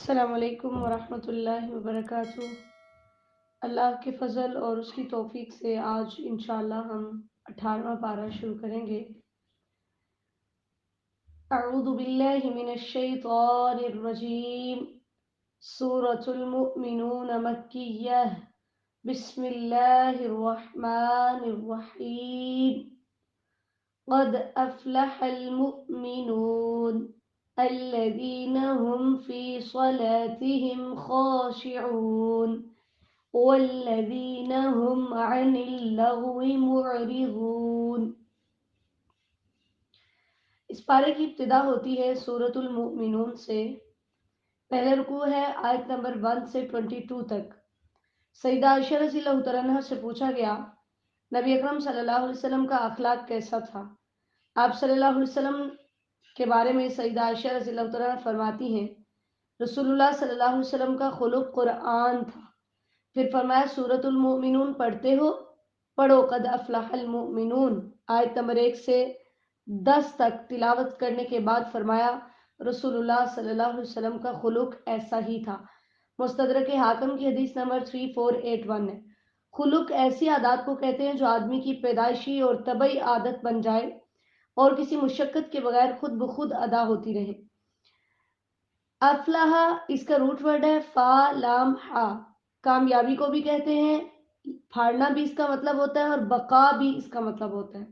السلام علیکم ورحمۃ اللہ وبرکاتہ۔ اللہ کے فضل اور اس کی توفیق سے آج انشاءاللہ ہم 18واں پارہ شروع کریں گے۔ اعوذ باللہ من الشیطان الرجیم۔ سورۃ المؤمنون مکیہ۔ بسم اللہ الرحمن الرحیم۔ قد افلح المؤمنون الذين هم في صلاتهم خاشعون والذين هم عن اللغو معرضون۔ اس پارے کی ابتدا ہوتی ہے سورۃ المؤمنون سے۔ پہلے رکوع ہے آیت نمبر 1 سے 22 تک۔ سیدہ عائشہ رضی اللہ تعالیٰ عنہا سے پوچھا گیا نبی اکرم صلی اللہ علیہ وسلم کا اخلاق کیسا تھا؟ آپ صلی اللہ علیہ وسلم کے بارے میں سیدہ عائشہ رضی اللہ تعالیٰ عنہ فرماتی ہیں رسول اللہ صلی اللہ علیہ وسلم کا خلق قرآن تھا۔ پھر فرمایا سورۃ المؤمنون پڑھتے ہو؟ پڑھو قد افلح المؤمنون آیت نمبر 1 سے 10 تک تلاوت کرنے کے بعد فرمایا رسول اللہ صلی اللہ علیہ وسلم کا خلق ایسا ہی تھا۔ مستدرک حاکم کی حدیث نمبر 3481 ہے۔ خلق ایسی عادات کو کہتے ہیں جو آدمی کی پیدائشی اور طبعی عادت بن جائے اور کسی مشقت کے بغیر خود بخود ادا ہوتی رہے۔ افلح اس کا روٹ ورڈ ہے فا لام ہا۔ کامیابی کو بھی کہتے ہیں، پھاڑنا بھی اس کا مطلب ہوتا ہے اور بقا بھی اس کا مطلب ہوتا ہے۔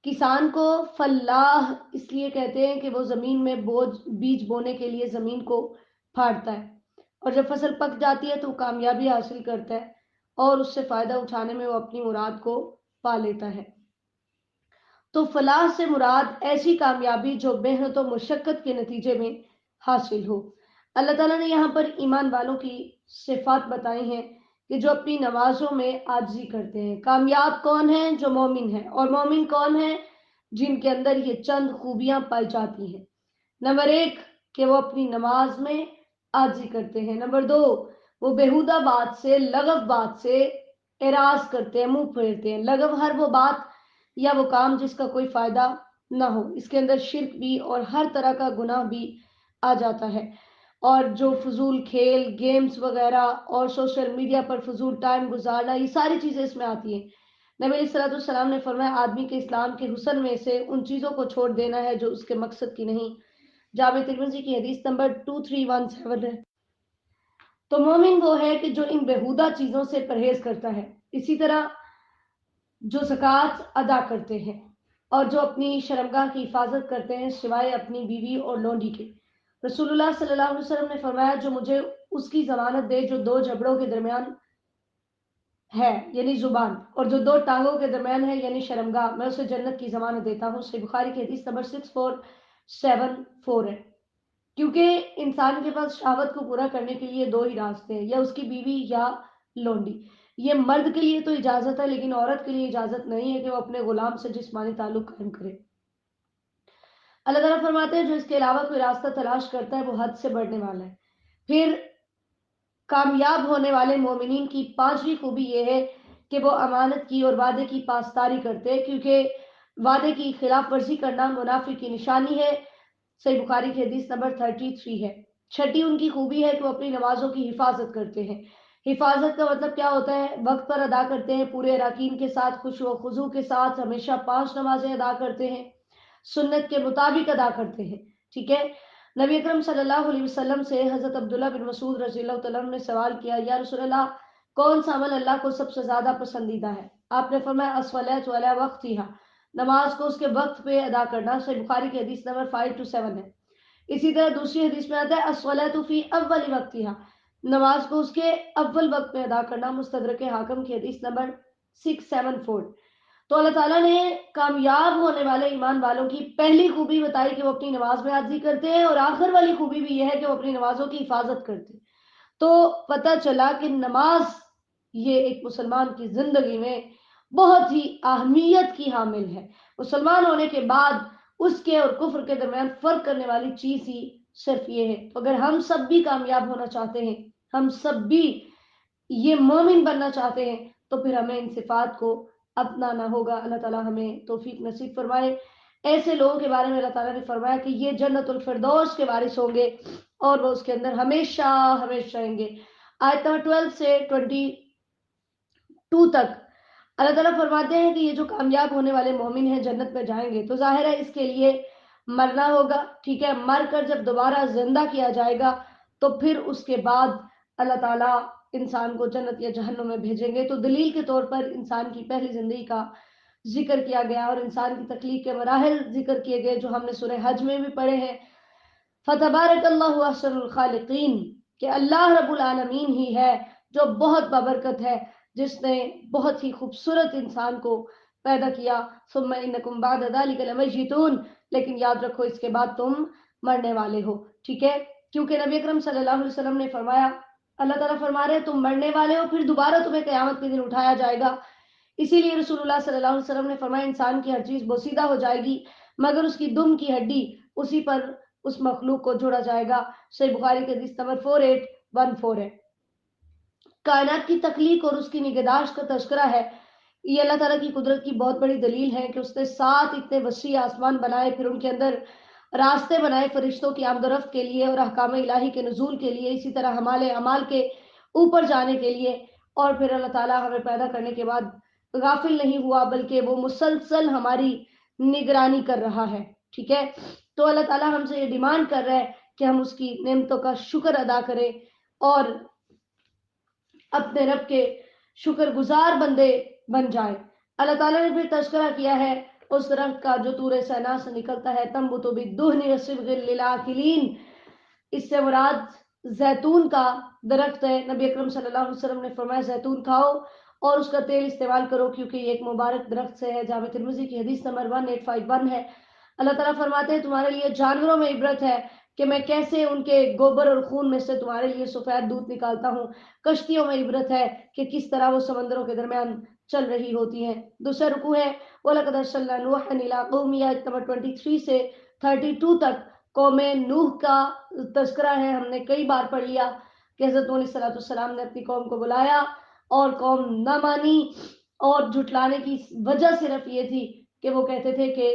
کسان کو فلاح اس لیے کہتے ہیں کہ وہ زمین میں بیج بونے کے لیے زمین کو پھاڑتا ہے اور جب فصل پک جاتی ہے تو وہ کامیابی حاصل کرتا ہے اور اس سے فائدہ اٹھانے میں وہ اپنی مراد کو پا لیتا ہے۔ تو فلاح سے مراد ایسی کامیابی جو محنت و مشقت کے نتیجے میں حاصل ہو۔ اللہ تعالیٰ نے یہاں پر ایمان والوں کی صفات بتائی ہیں کہ جو اپنی نمازوں میں عاجزی کرتے ہیں۔ کامیاب کون ہیں؟ جو مومن ہیں۔ اور مومن کون ہیں؟ جن کے اندر یہ چند خوبیاں پائی جاتی ہیں۔ نمبر 1 کہ وہ اپنی نماز میں عاجزی کرتے ہیں۔ نمبر 2 وہ بیہودہ بات سے، لغو بات سے اعراض کرتے ہیں، منہ پھیرتے ہیں۔ لغو ہر وہ بات یا وہ کام جس کا کوئی فائدہ نہ ہو، اس کے اندر شرک بھی اور ہر طرح کا گناہ بھی آ جاتا ہے۔ اور جو فضول کھیل، گیمز وغیرہ اور سوشل میڈیا پر فضول ٹائم گزارنا، یہ ساری چیزیں اس میں آتی ہیں۔ نبی علیہ الصلوۃ والسلام نے فرمایا آدمی کے اسلام کے حسن میں سے ان چیزوں کو چھوڑ دینا ہے جو اس کے مقصد کی نہیں۔ جامع ترمذی کی حدیث نمبر 2317 ہے۔ تو مومن وہ ہے کہ جو ان بیہودہ چیزوں سے پرہیز کرتا ہے، اسی طرح جو زکوٰۃ ادا کرتے ہیں اور جو اپنی شرمگاہ کی حفاظت کرتے ہیں سوائے اپنی بیوی اور لونڈی کے۔ رسول اللہ صلی اللہ علیہ وسلم نے فرمایا جو مجھے اس کی ضمانت دے جو 2 جبڑوں کے درمیان ہے یعنی زبان، اور جو 2 ٹانگوں کے درمیان ہے یعنی شرمگاہ، میں اسے جنت کی ضمانت دیتا ہوں۔ صحیح بخاری کی حدیث نمبر 6474 ہے۔ کیونکہ انسان کے پاس شہوت کو پورا کرنے کے لیے 2 ہی راستے ہیں، یا اس کی بیوی یا لونڈی۔ یہ مرد کے لیے تو اجازت ہے لیکن عورت کے لیے اجازت نہیں ہے کہ وہ اپنے غلام سے جسمانی تعلق قائم کرے۔ اللہ تعالیٰ فرماتے ہیں جو اس کے علاوہ کوئی راستہ تلاش کرتا ہے وہ حد سے بڑھنے والا ہے۔ پھر کامیاب ہونے والے مومنین کی 5ویں خوبی یہ ہے کہ وہ امانت کی اور وعدے کی پاسداری کرتے ہیں، کیونکہ وعدے کی خلاف ورزی کرنا منافق کی نشانی ہے۔ صحیح بخاری کی حدیث نمبر 33 ہے۔ 6 ان کی خوبی ہے کہ وہ اپنی نمازوں کی حفاظت کرتے ہیں۔ حفاظت کا مطلب کیا ہوتا ہے؟ وقت پر ادا کرتے ہیں، پورے اراکین کے ساتھ، خشوع و خضوع کے ساتھ، ہمیشہ 5 نمازیں ادا کرتے ہیں، سنت کے مطابق ادا کرتے ہیں۔ ٹھیک ہے۔ نبی اکرم صلی اللہ علیہ وسلم سے حضرت عبداللہ بن مسعود رضی اللہ تعالیٰ عنہ نے سوال کیا یا رسول اللہ کون سا عمل اللہ کو سب سے زیادہ پسندیدہ ہے؟ آپ نے فرمایا الصلاۃ علی وقتہا، نماز کو اس کے وقت پہ ادا کرنا۔ صحیح بخاری کی حدیث نمبر 527 ہے۔ اسی طرح دوسری حدیث میں آتا ہے الصلاۃ فی اول وقتہا، نماز کو اس کے اول وقت میں ادا کرنا۔ مستدرک حاکم کی حدیث نمبر 674۔ تو اللہ تعالیٰ نے کامیاب ہونے والے ایمان والوں کی پہلی خوبی بتائی کہ وہ اپنی نماز میں عاجزی کرتے ہیں، اور آخر والی خوبی بھی یہ ہے کہ وہ اپنی نمازوں کی حفاظت کرتے ہیں۔ تو پتہ چلا کہ نماز یہ ایک مسلمان کی زندگی میں بہت ہی اہمیت کی حامل ہے۔ مسلمان ہونے کے بعد اس کے اور کفر کے درمیان فرق کرنے والی چیز ہی صرف یہ ہے۔ تو اگر ہم سب بھی کامیاب ہونا چاہتے ہیں، ہم سب بھی یہ مومن بننا چاہتے ہیں، تو پھر ہمیں ان صفات کو اپنانا ہوگا۔ اللہ تعالیٰ ہمیں توفیق نصیب فرمائے۔ ایسے لوگوں کے بارے میں اللہ تعالیٰ نے فرمایا کہ یہ جنت الفردوس کے وارث ہوں گے، اور وہ اس کے اندر ہمیشہ ہمیشہ رہیں گے۔ آیت نمبر 12 سے 22 تک اللہ تعالیٰ فرماتے ہیں کہ یہ جو کامیاب ہونے والے مومن ہیں جنت میں جائیں گے، تو ظاہر ہے اس کے لیے مرنا ہوگا، ٹھیک ہے۔ مر کر جب دوبارہ زندہ کیا جائے گا تو پھر اس کے بعد اللہ تعالیٰ انسان کو جنت یا جہنم میں بھیجیں گے۔ تو دلیل کے طور پر انسان کی پہلی زندگی کا ذکر کیا گیا اور انسان کی تخلیق کے مراحل ذکر کیے گئے، جو ہم نے سورہ حج میں بھی پڑھے ہیں۔ فتبارک اللہ احسن الخالقین، کہ اللہ رب العالمین ہی ہے جو بہت بابرکت ہے، جس نے بہت ہی خوبصورت انسان کو پیدا کیا۔ ثم انکم بعد ذلک لمیتون، لیکن یاد رکھو اس کے بعد تم مرنے والے ہو، ٹھیک ہے۔ کیونکہ نبی اکرم صلی اللہ علیہ وسلم نے فرمایا، اللہ تعالیٰ فرما رہے ہیں تم مرنے والے ہو، پھر دوبارہ تمہیں قیامت کے دن اٹھایا جائے گا۔ اسی لیے رسول اللہ صلی اللہ علیہ وسلم نے فرمایا انسان کی ہر چیز بوسیدہ ہو جائے گی مگر اس کی دم کی ہڈی، اسی پر اس مخلوق کو جوڑا جائے گا۔ صحیح بخاری کے حدیث نمبر 4814 ہے۔ کائنات کی تخلیق اور اس کی نگہداشت کا تذکرہ ہے۔ یہ اللہ تعالیٰ کی قدرت کی بہت بڑی دلیل ہے کہ اس نے 7 اتنے وسیع آسمان بنائے، پھر ان کے اندر راستے بنائے فرشتوں کی آمد و رفت کے لیے اور احکام الہی کے نزول کے لیے، اسی طرح ہمارے اعمال کے اوپر جانے کے لیے۔ اور پھر اللہ تعالیٰ ہمیں پیدا کرنے کے بعد غافل نہیں ہوا، بلکہ وہ مسلسل ہماری نگرانی کر رہا ہے، ٹھیک ہے۔ تو اللہ تعالیٰ ہم سے یہ ڈیمانڈ کر رہا ہے کہ ہم اس کی نعمتوں کا شکر ادا کریں اور اپنے رب کے شکر گزار بندے بن جائیں۔ اللہ تعالیٰ نے پھر تذکرہ کیا ہے اس درخت کا جو طور سینا سے نکلتا ہے، تنبت بالدہن وصبغ للآکلین، اس سے مراد زیتون کا درخت ہے۔ نبی اکرم صلی اللہ علیہ وسلم نے فرمایا زیتون کھاؤ اور اس کا تیل استعمال کرو کیونکہ یہ ایک مبارک درخت سے ہے۔ جامع ترمذی کی حدیث نمبر 1851 ہے۔ اللہ تعالیٰ فرماتے ہیں تمہارے لیے جانوروں میں عبرت ہے کہ میں کیسے ان کے گوبر اور خون میں سے تمہارے لیے سفید دودھ نکالتا ہوں۔ کشتیوں میں عبرت ہے کہ کس طرح وہ سمندروں کے درمیان چل رہی ہوتی ہیں۔ دوسرا رکوع ہے وَلَقَدْ أَرْسَلْنَا نُوحًا إِلَىٰ قَوْمِهِ، آیت نمبر 23 سے 32 تک قوم نوح کا تذکرہ ہے۔ ہم نے کئی بار پڑھ لیا کہ حضرت نوح علیہ السلام نے اپنی قوم کو بلایا اور قوم نہ مانی، اور جھٹلانے کی وجہ صرف یہ تھی کہ وہ کہتے تھے کہ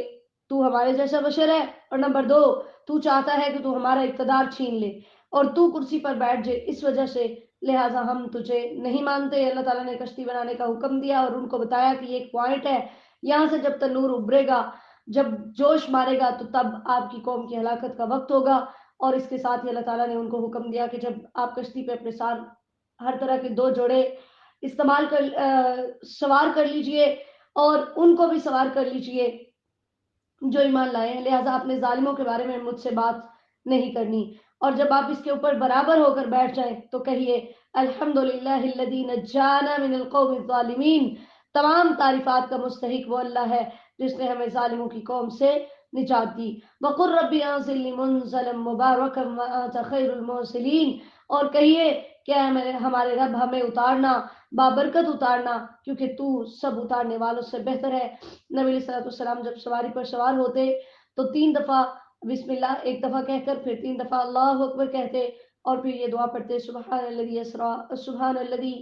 تو ہمارے جیسا بشر ہے، اور نمبر 2 تو چاہتا ہے کہ تو ہمارا اقتدار چھین لے اور تو کرسی پر بیٹھ جائے، اس وجہ سے لہٰذا ہم تجھے نہیں مانتے۔ اللہ تعالیٰ نے کشتی بنانے کا حکم دیا اور ان کو بتایا کہ یہ ایک پوائنٹ ہے، یہاں سے جب تنور ابھرے گا، جب جوش مارے گا تو تب آپ کی قوم کی ہلاکت کا وقت ہوگا۔ اور اس کے ساتھ ہی اللہ تعالیٰ نے ان کو حکم دیا کہ جب آپ کشتی پہ اپنے ساتھ ہر طرح کے 2 جوڑے استعمال کر سوار کر لیجئے اور ان کو بھی سوار کر لیجئے جو ایمان لائے ہیں، لہٰذا اپنے ظالموں کے بارے میں مجھ سے بات نہیں کرنی۔ اور جب آپ اس کے اوپر برابر ہو کر بیٹھ جائیں تو کہیے الحمدللہ الذی نجانا من القوم الظالمین، تمام تعریفات کا مستحق وہ اللہ ہے جس نے ہمیں ظالموں کی قوم سے نجات دی۔ وقل رب انزلنی منزلا مبارکا وانت خیر المرسلین، اور کہیے کہ اے ہمارے رب ہمیں اتارنا، بابرکت اتارنا، کیونکہ تو سب اتارنے والوں سے بہتر ہے۔ نبی علیہ السلام جب سواری پر سوار ہوتے تو 3 دفعہ بسم اللہ ایک دفعہ کہہ کر پھر 3 دفعہ اللہ اکبر کہتے اور پھر یہ دعا پڑھتے سبحان الذی اسرا سبحان الذی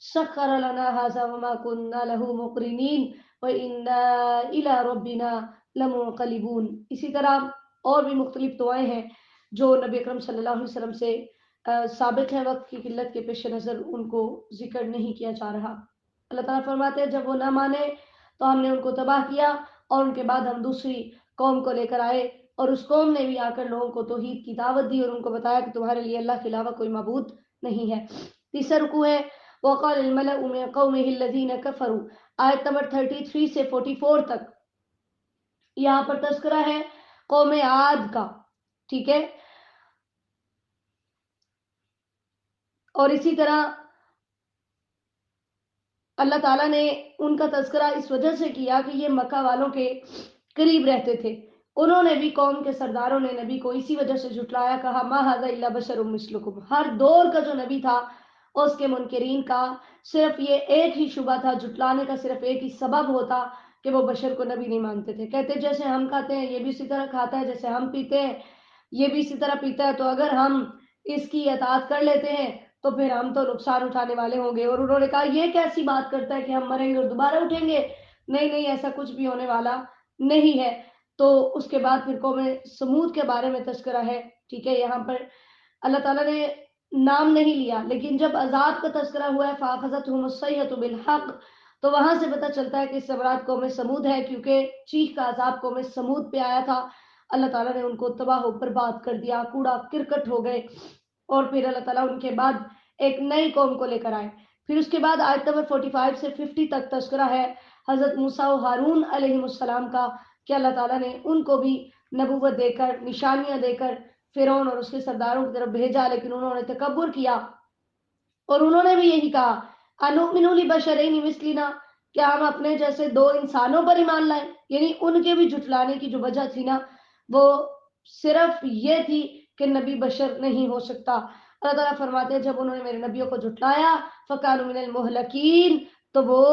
سخر لنا هذا وما كنا له مقرنین وانا الى ربنا لمنقلبون۔ اسی طرح اور بھی مختلف دعائیں ہیں جو نبی اکرم صلی اللہ علیہ وسلم سے ثابت ہے، وقت کی قلت کے پیش نظر ان کو ذکر نہیں کیا جا رہا۔ اللہ تعالیٰ فرماتے ہیں جب وہ نہ مانے تو ہم نے ان کو تباہ کیا اور ان کے بعد ہم دوسری قوم کو لے کر آئے اور اس قوم نے بھی آ کر لوگوں کو توحید کی دعوت دی اور ان کو بتایا کہ تمہارے لیے اللہ کے علاوہ کوئی معبود نہیں ہے۔ تیسرا رکوع ہے وقال الملأ من قومه الذين كفروا، آیت نمبر 33 سے 44 تک۔ یہاں پر تذکرہ ہے قوم عاد کا، ٹھیک ہے۔ اور اسی طرح اللہ تعالیٰ نے ان کا تذکرہ اس وجہ سے کیا کہ یہ مکہ والوں کے قریب رہتے تھے، انہوں نے بھی قوم کے سرداروں نے نبی کو اسی وجہ سے جھٹلایا، کہا ما ھذا الا بشر مثلکم۔ ہر دور کا جو نبی تھا اس کے منکرین کا صرف یہ ایک ہی شبہ تھا، جھٹلانے کا صرف ایک ہی سبب ہوتا کہ وہ بشر کو نبی نہیں مانتے تھے۔ کہتے جیسے ہم کھاتے ہیں یہ بھی اسی طرح کھاتا ہے، جیسے ہم پیتے ہیں یہ بھی اسی طرح پیتا ہے، تو اگر ہم اس کی اطاعت کر لیتے ہیں تو پھر ہم تو نقصان اٹھانے والے ہوں گے۔ اور انہوں نے کہا یہ کیسی بات کرتا ہے کہ ہم مریں گے اور دوبارہ اٹھیں گے، نہیں نہیں ایسا کچھ بھی ہونے والا نہیں ہے۔ تو اس کے بعد پھر قوم سمود کے بارے میں تذکرہ ہے، ٹھیک ہے۔ یہاں پر اللہ تعالیٰ نے نام نہیں لیا، لیکن جب عذاب کا تذکرہ ہوا ہے فَأَخَذَتْهُمُ الصَّيْحَةُ بِالْحَقِّ، تو وہاں سے پتہ چلتا ہے کہ اس سے مراد قوم سمود ہے، کیونکہ چیخ کا عذاب قوم سمود پہ آیا تھا۔ اللہ تعالیٰ نے ان کو تباہ و برباد کر دیا، کوڑا کرکٹ ہو گئے، اور پھر اللہ تعالیٰ ان کے بعد ایک نئی قوم کو لے کر آئے۔ پھر اس کے بعد آیت نمبر 45 سے 50 تک تذکرہ ہے حضرت موسیٰ و ہارون علیہ السلام کا، کہ اللہ تعالیٰ نے ان کو بھی نبوت دے کر، نشانیاں دے کر فرعون اور اس کے سرداروں کی طرف بھیجا، لیکن انہوں نے تکبر کیا اور انہوں نے بھی یہی کہا اَنُؤْمِنُ لِبَشَرَيْنِ مِثْلِنَا، کیا ہم اپنے جیسے دو انسانوں پر ایمان لائیں؟ یعنی ان کے بھی جھٹلانے کی جو وجہ تھی نا، وہ صرف یہ تھی کہ نبی بشر نہیں ہو سکتا۔ اللہ تعالیٰ فرماتے ہیں جب انہوں نے میرے نبیوں کو جھٹلایا فَكَانُوا مِنَ الْمُهْلَكِينَ، تو وہ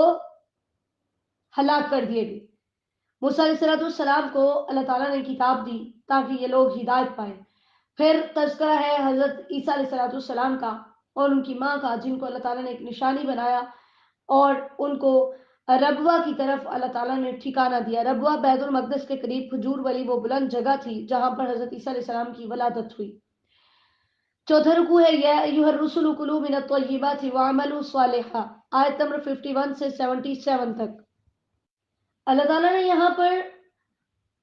ہلاک کر دیے گئے۔ موسیٰ علیہ السلام کو اللہ تعالیٰ نے کتاب دی تاکہ یہ لوگ ہدایت پائیں۔ پھر تذکرہ ہے حضرت عیسیٰ علیہ السلام کا اور ان کی ماں کا، جن کو اللہ تعالیٰ نے ایک نشانی بنایا اور ان کو ربوہ کی طرف اللہ تعالیٰ نے ٹھکانہ دیا۔ ربوہ بیت المقدس کے قریب کھجور والی وہ بلند جگہ تھی جہاں پر حضرت عیسیٰ علیہ السلام کی ولادت ہوئی۔ چوتھا رکوع ہے یا ایھا الرسل کلوا من الطیبات واعملوا صالحا، آیت نمبر 51 سے 77 تک۔ اللہ تعالیٰ نے یہاں پر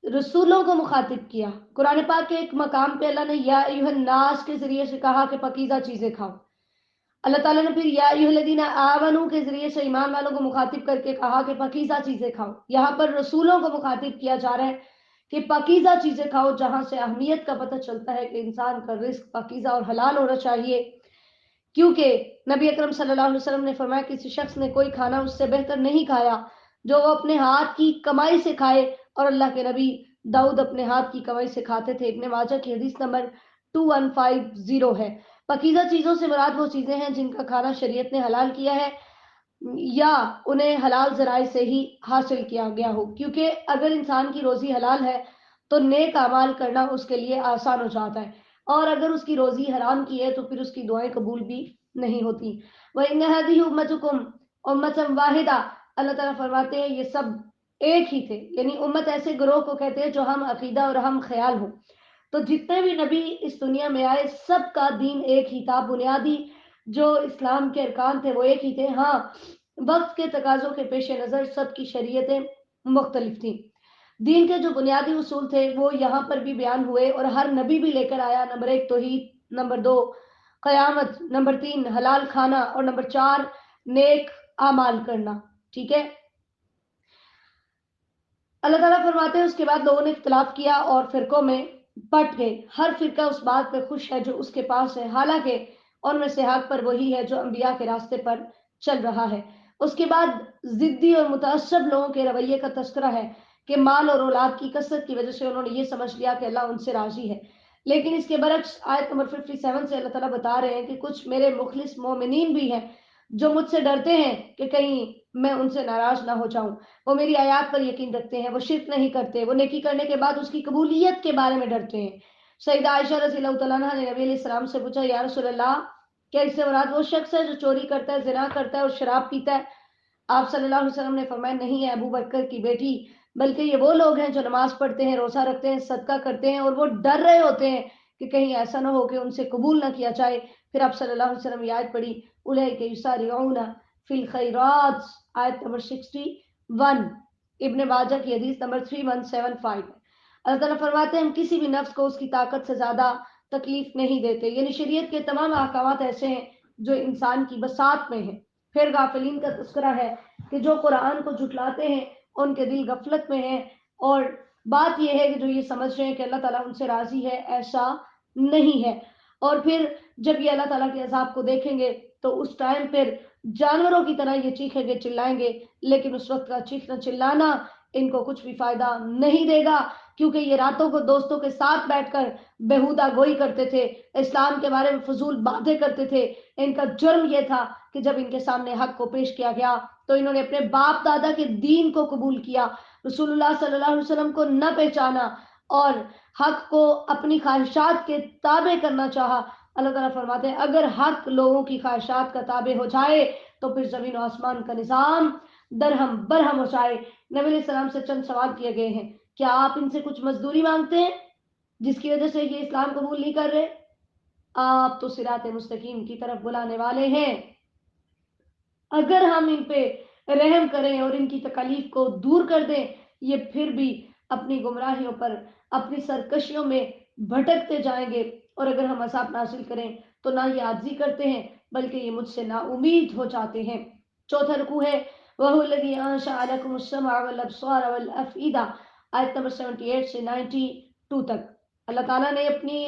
رسولوں کو مخاطب کیا۔ قرآن پاک کے ایک مقام پہ اللہ نے یا ایھا الناس کے ذریعے سے کہا کہ پاکیزہ چیزیں کھاؤ۔ اللہ تعالیٰ نے پھر یا ایھا الذین آمنوا کے ذریعے سے ایمان والوں کو مخاطب کر کے کہا کہ پاکیزہ چیزیں کھاؤ۔ یہاں پر رسولوں کو مخاطب کیا جا رہا ہے کہ پاکیزہ چیزیں کھاؤ، جہاں سے اہمیت کا پتہ چلتا ہے کہ انسان کا رزق پاکیزہ اور حلال ہونا چاہیے، کیونکہ نبی اکرم صلی اللہ علیہ وسلم نے فرمایا کسی شخص نے کوئی کھانا اس سے بہتر نہیں کھایا جو وہ اپنے ہاتھ کی کمائی سے کھائے، اور اللہ کے نبی داؤد اپنے ہاتھ کی کمائی سے کھاتے تھے۔ ابن ماجہ کی حدیث نمبر 2150 ہے۔ پاکیزہ چیزوں سے مراد وہ چیزیں ہیں جن کا کھانا شریعت نے حلال کیا ہے یا انہیں حلال ذرائع سے ہی حاصل کیا گیا ہو، کیونکہ اگر انسان کی روزی حلال ہے تو نیک اعمال کرنا اس کے لیے آسان ہو جاتا ہے، اور اگر اس کی روزی حرام کی ہے تو پھر اس کی دعائیں قبول بھی نہیں ہوتی۔ وَإِنَّ هَذِهِ أُمَّتُكُمْ أُمَّةً وَاحِدَةً، اللہ تعالیٰ فرماتے ہیں یہ سب ایک ہی تھے، یعنی امت ایسے گروہ کو کہتے ہیں جو ہم عقیدہ اور ہم خیال ہوں۔ تو جتنے بھی نبی اس دنیا میں آئے سب کا دین ایک ہی تھا، بنیادی جو اسلام کے ارکان تھے وہ ایک ہی تھے۔ ہاں، وقت کے تقاضوں کے پیش نظر سب کی شریعتیں مختلف تھیں۔ دین کے جو بنیادی اصول تھے وہ یہاں پر بھی بیان ہوئے اور ہر نبی بھی لے کر آیا۔ نمبر 1 توحید، نمبر 2 قیامت، نمبر 3 حلال کھانا، اور نمبر 4 نیک اعمال کرنا۔ ٹھیک ہے، اللہ تعالیٰ فرماتے ہیں اس کے بعد لوگوں نے اختلاف کیا اور فرقوں میں بٹ گئے، ہر فرقہ اس بات پہ خوش ہے جو اس کے پاس ہے، حالانکہ ان میں سے حق پر وہی ہے جو انبیاء کے راستے پر چل رہا ہے۔ اس کے بعد ضدی اور متعصب لوگوں کے رویے کا تذکرہ ہے کہ مال اور اولاد کی کثرت کی وجہ سے انہوں نے یہ سمجھ لیا کہ اللہ ان سے راضی ہے، لیکن اس کے برعکس آیت نمبر 57 سے اللہ تعالیٰ بتا رہے ہیں کہ کچھ میرے مخلص مومنین بھی ہیں جو مجھ سے ڈرتے ہیں کہ کہیں میں ان سے ناراض نہ ہو جاؤں، وہ میری آیات پر یقین رکھتے ہیں، وہ شرک نہیں کرتے، وہ نیکی کرنے کے بعد اس کی قبولیت کے بارے میں ڈرتے ہیں۔ سیدہ عائشہ رضی اللہ تعالیٰ عنہا نے نبی علیہ السلام سے پوچھا یا رسول اللہ، کیا اس سے مراد وہ شخص ہے جو چوری کرتا ہے، زنا کرتا ہے اور شراب پیتا ہے؟ آپ صلی اللہ علیہ وسلم نے فرمایا نہیں ہے ابو بکر کی بیٹی، بلکہ یہ وہ لوگ ہیں جو نماز پڑھتے ہیں، روزہ رکھتے ہیں، صدقہ کرتے ہیں، اور وہ ڈر رہے ہوتے ہیں کہ کہیں ایسا نہ ہو کہ ان سے قبول نہ کیا جائے۔ پھر آپ صلی اللہ علیہ وسلم یہ آیت پڑھی اولئک یسارعون فی الخیرات، آیت نمبر 61۔ ابن ماجہ کی حدیث نمبر 3175۔ اللہ تعالیٰ فرماتے ہیں ہم کسی بھی نفس کو اس کی طاقت سے زیادہ تکلیف نہیں دیتے، یعنی شریعت کے تمام احکامات ایسے ہیں جو انسان کی بساط میں ہیں۔ پھر غافلین کا تذکرہ ہے کہ جو قرآن کو جھٹلاتے ہیں ان کے دل غفلت میں ہیں، اور بات یہ ہے کہ جو یہ سمجھ رہے ہیں کہ اللہ تعالیٰ ان سے راضی ہے، ایسا نہیں ہے۔ اور پھر جب یہ اللہ تعالیٰ کے عذاب کو دیکھیں گے تو اس ٹائم پھر جانوروں کی طرح یہ چیخیں گے، چلائیں گے، لیکن اس وقت کا چیخنا چلانا ان کو کچھ بھی فائدہ نہیں دے گا، کیونکہ یہ راتوں کو دوستوں کے ساتھ بیٹھ کر بےہودہ گوئی کرتے تھے، اسلام کے بارے میں فضول باتیں کرتے تھے۔ ان کا جرم یہ تھا کہ جب ان کے سامنے حق کو پیش کیا گیا تو انہوں نے اپنے باپ دادا کے دین کو قبول کیا، رسول اللہ صلی اللہ علیہ وسلم کو نہ پہچانا اور حق کو اپنی خواہشات کے تابع کرنا چاہا۔ اللہ تعالیٰ فرماتے ہیں اگر حق لوگوں کی خواہشات کا تابع ہو جائے تو پھر زمین و آسمان کا نظام درہم برہم ہو جائے۔ نبی علیہ السلام سے چند سوال کیے گئے ہیں، کیا آپ ان سے کچھ مزدوری مانگتے ہیں جس کی وجہ سے یہ اسلام قبول نہیں کر رہے؟ آپ تو صراط مستقیم کی طرف بلانے والے ہیں. اگر ہم ان پہ رحم کریں اور ان کی تکالیف کو دور کر دیں، یہ پھر بھی اپنی گمراہیوں پر، اپنی سرکشیوں میں بھٹکتے جائیں گے، اور اگر ہم عذاب نازل کریں تو نہ یہ عاجزی کرتے ہیں بلکہ یہ مجھ سے نا امید ہو جاتے ہیں. چوتھا رکوع ہے وَهُوَ الَّذِي أَنشَأَ لَكُمُ السَّمْعَ وَالْأَبْصَارَ وَالْأَفْئِدَةَ، آیت نمبر 78 سے 92 تک. اللہ تعالیٰ نے اپنی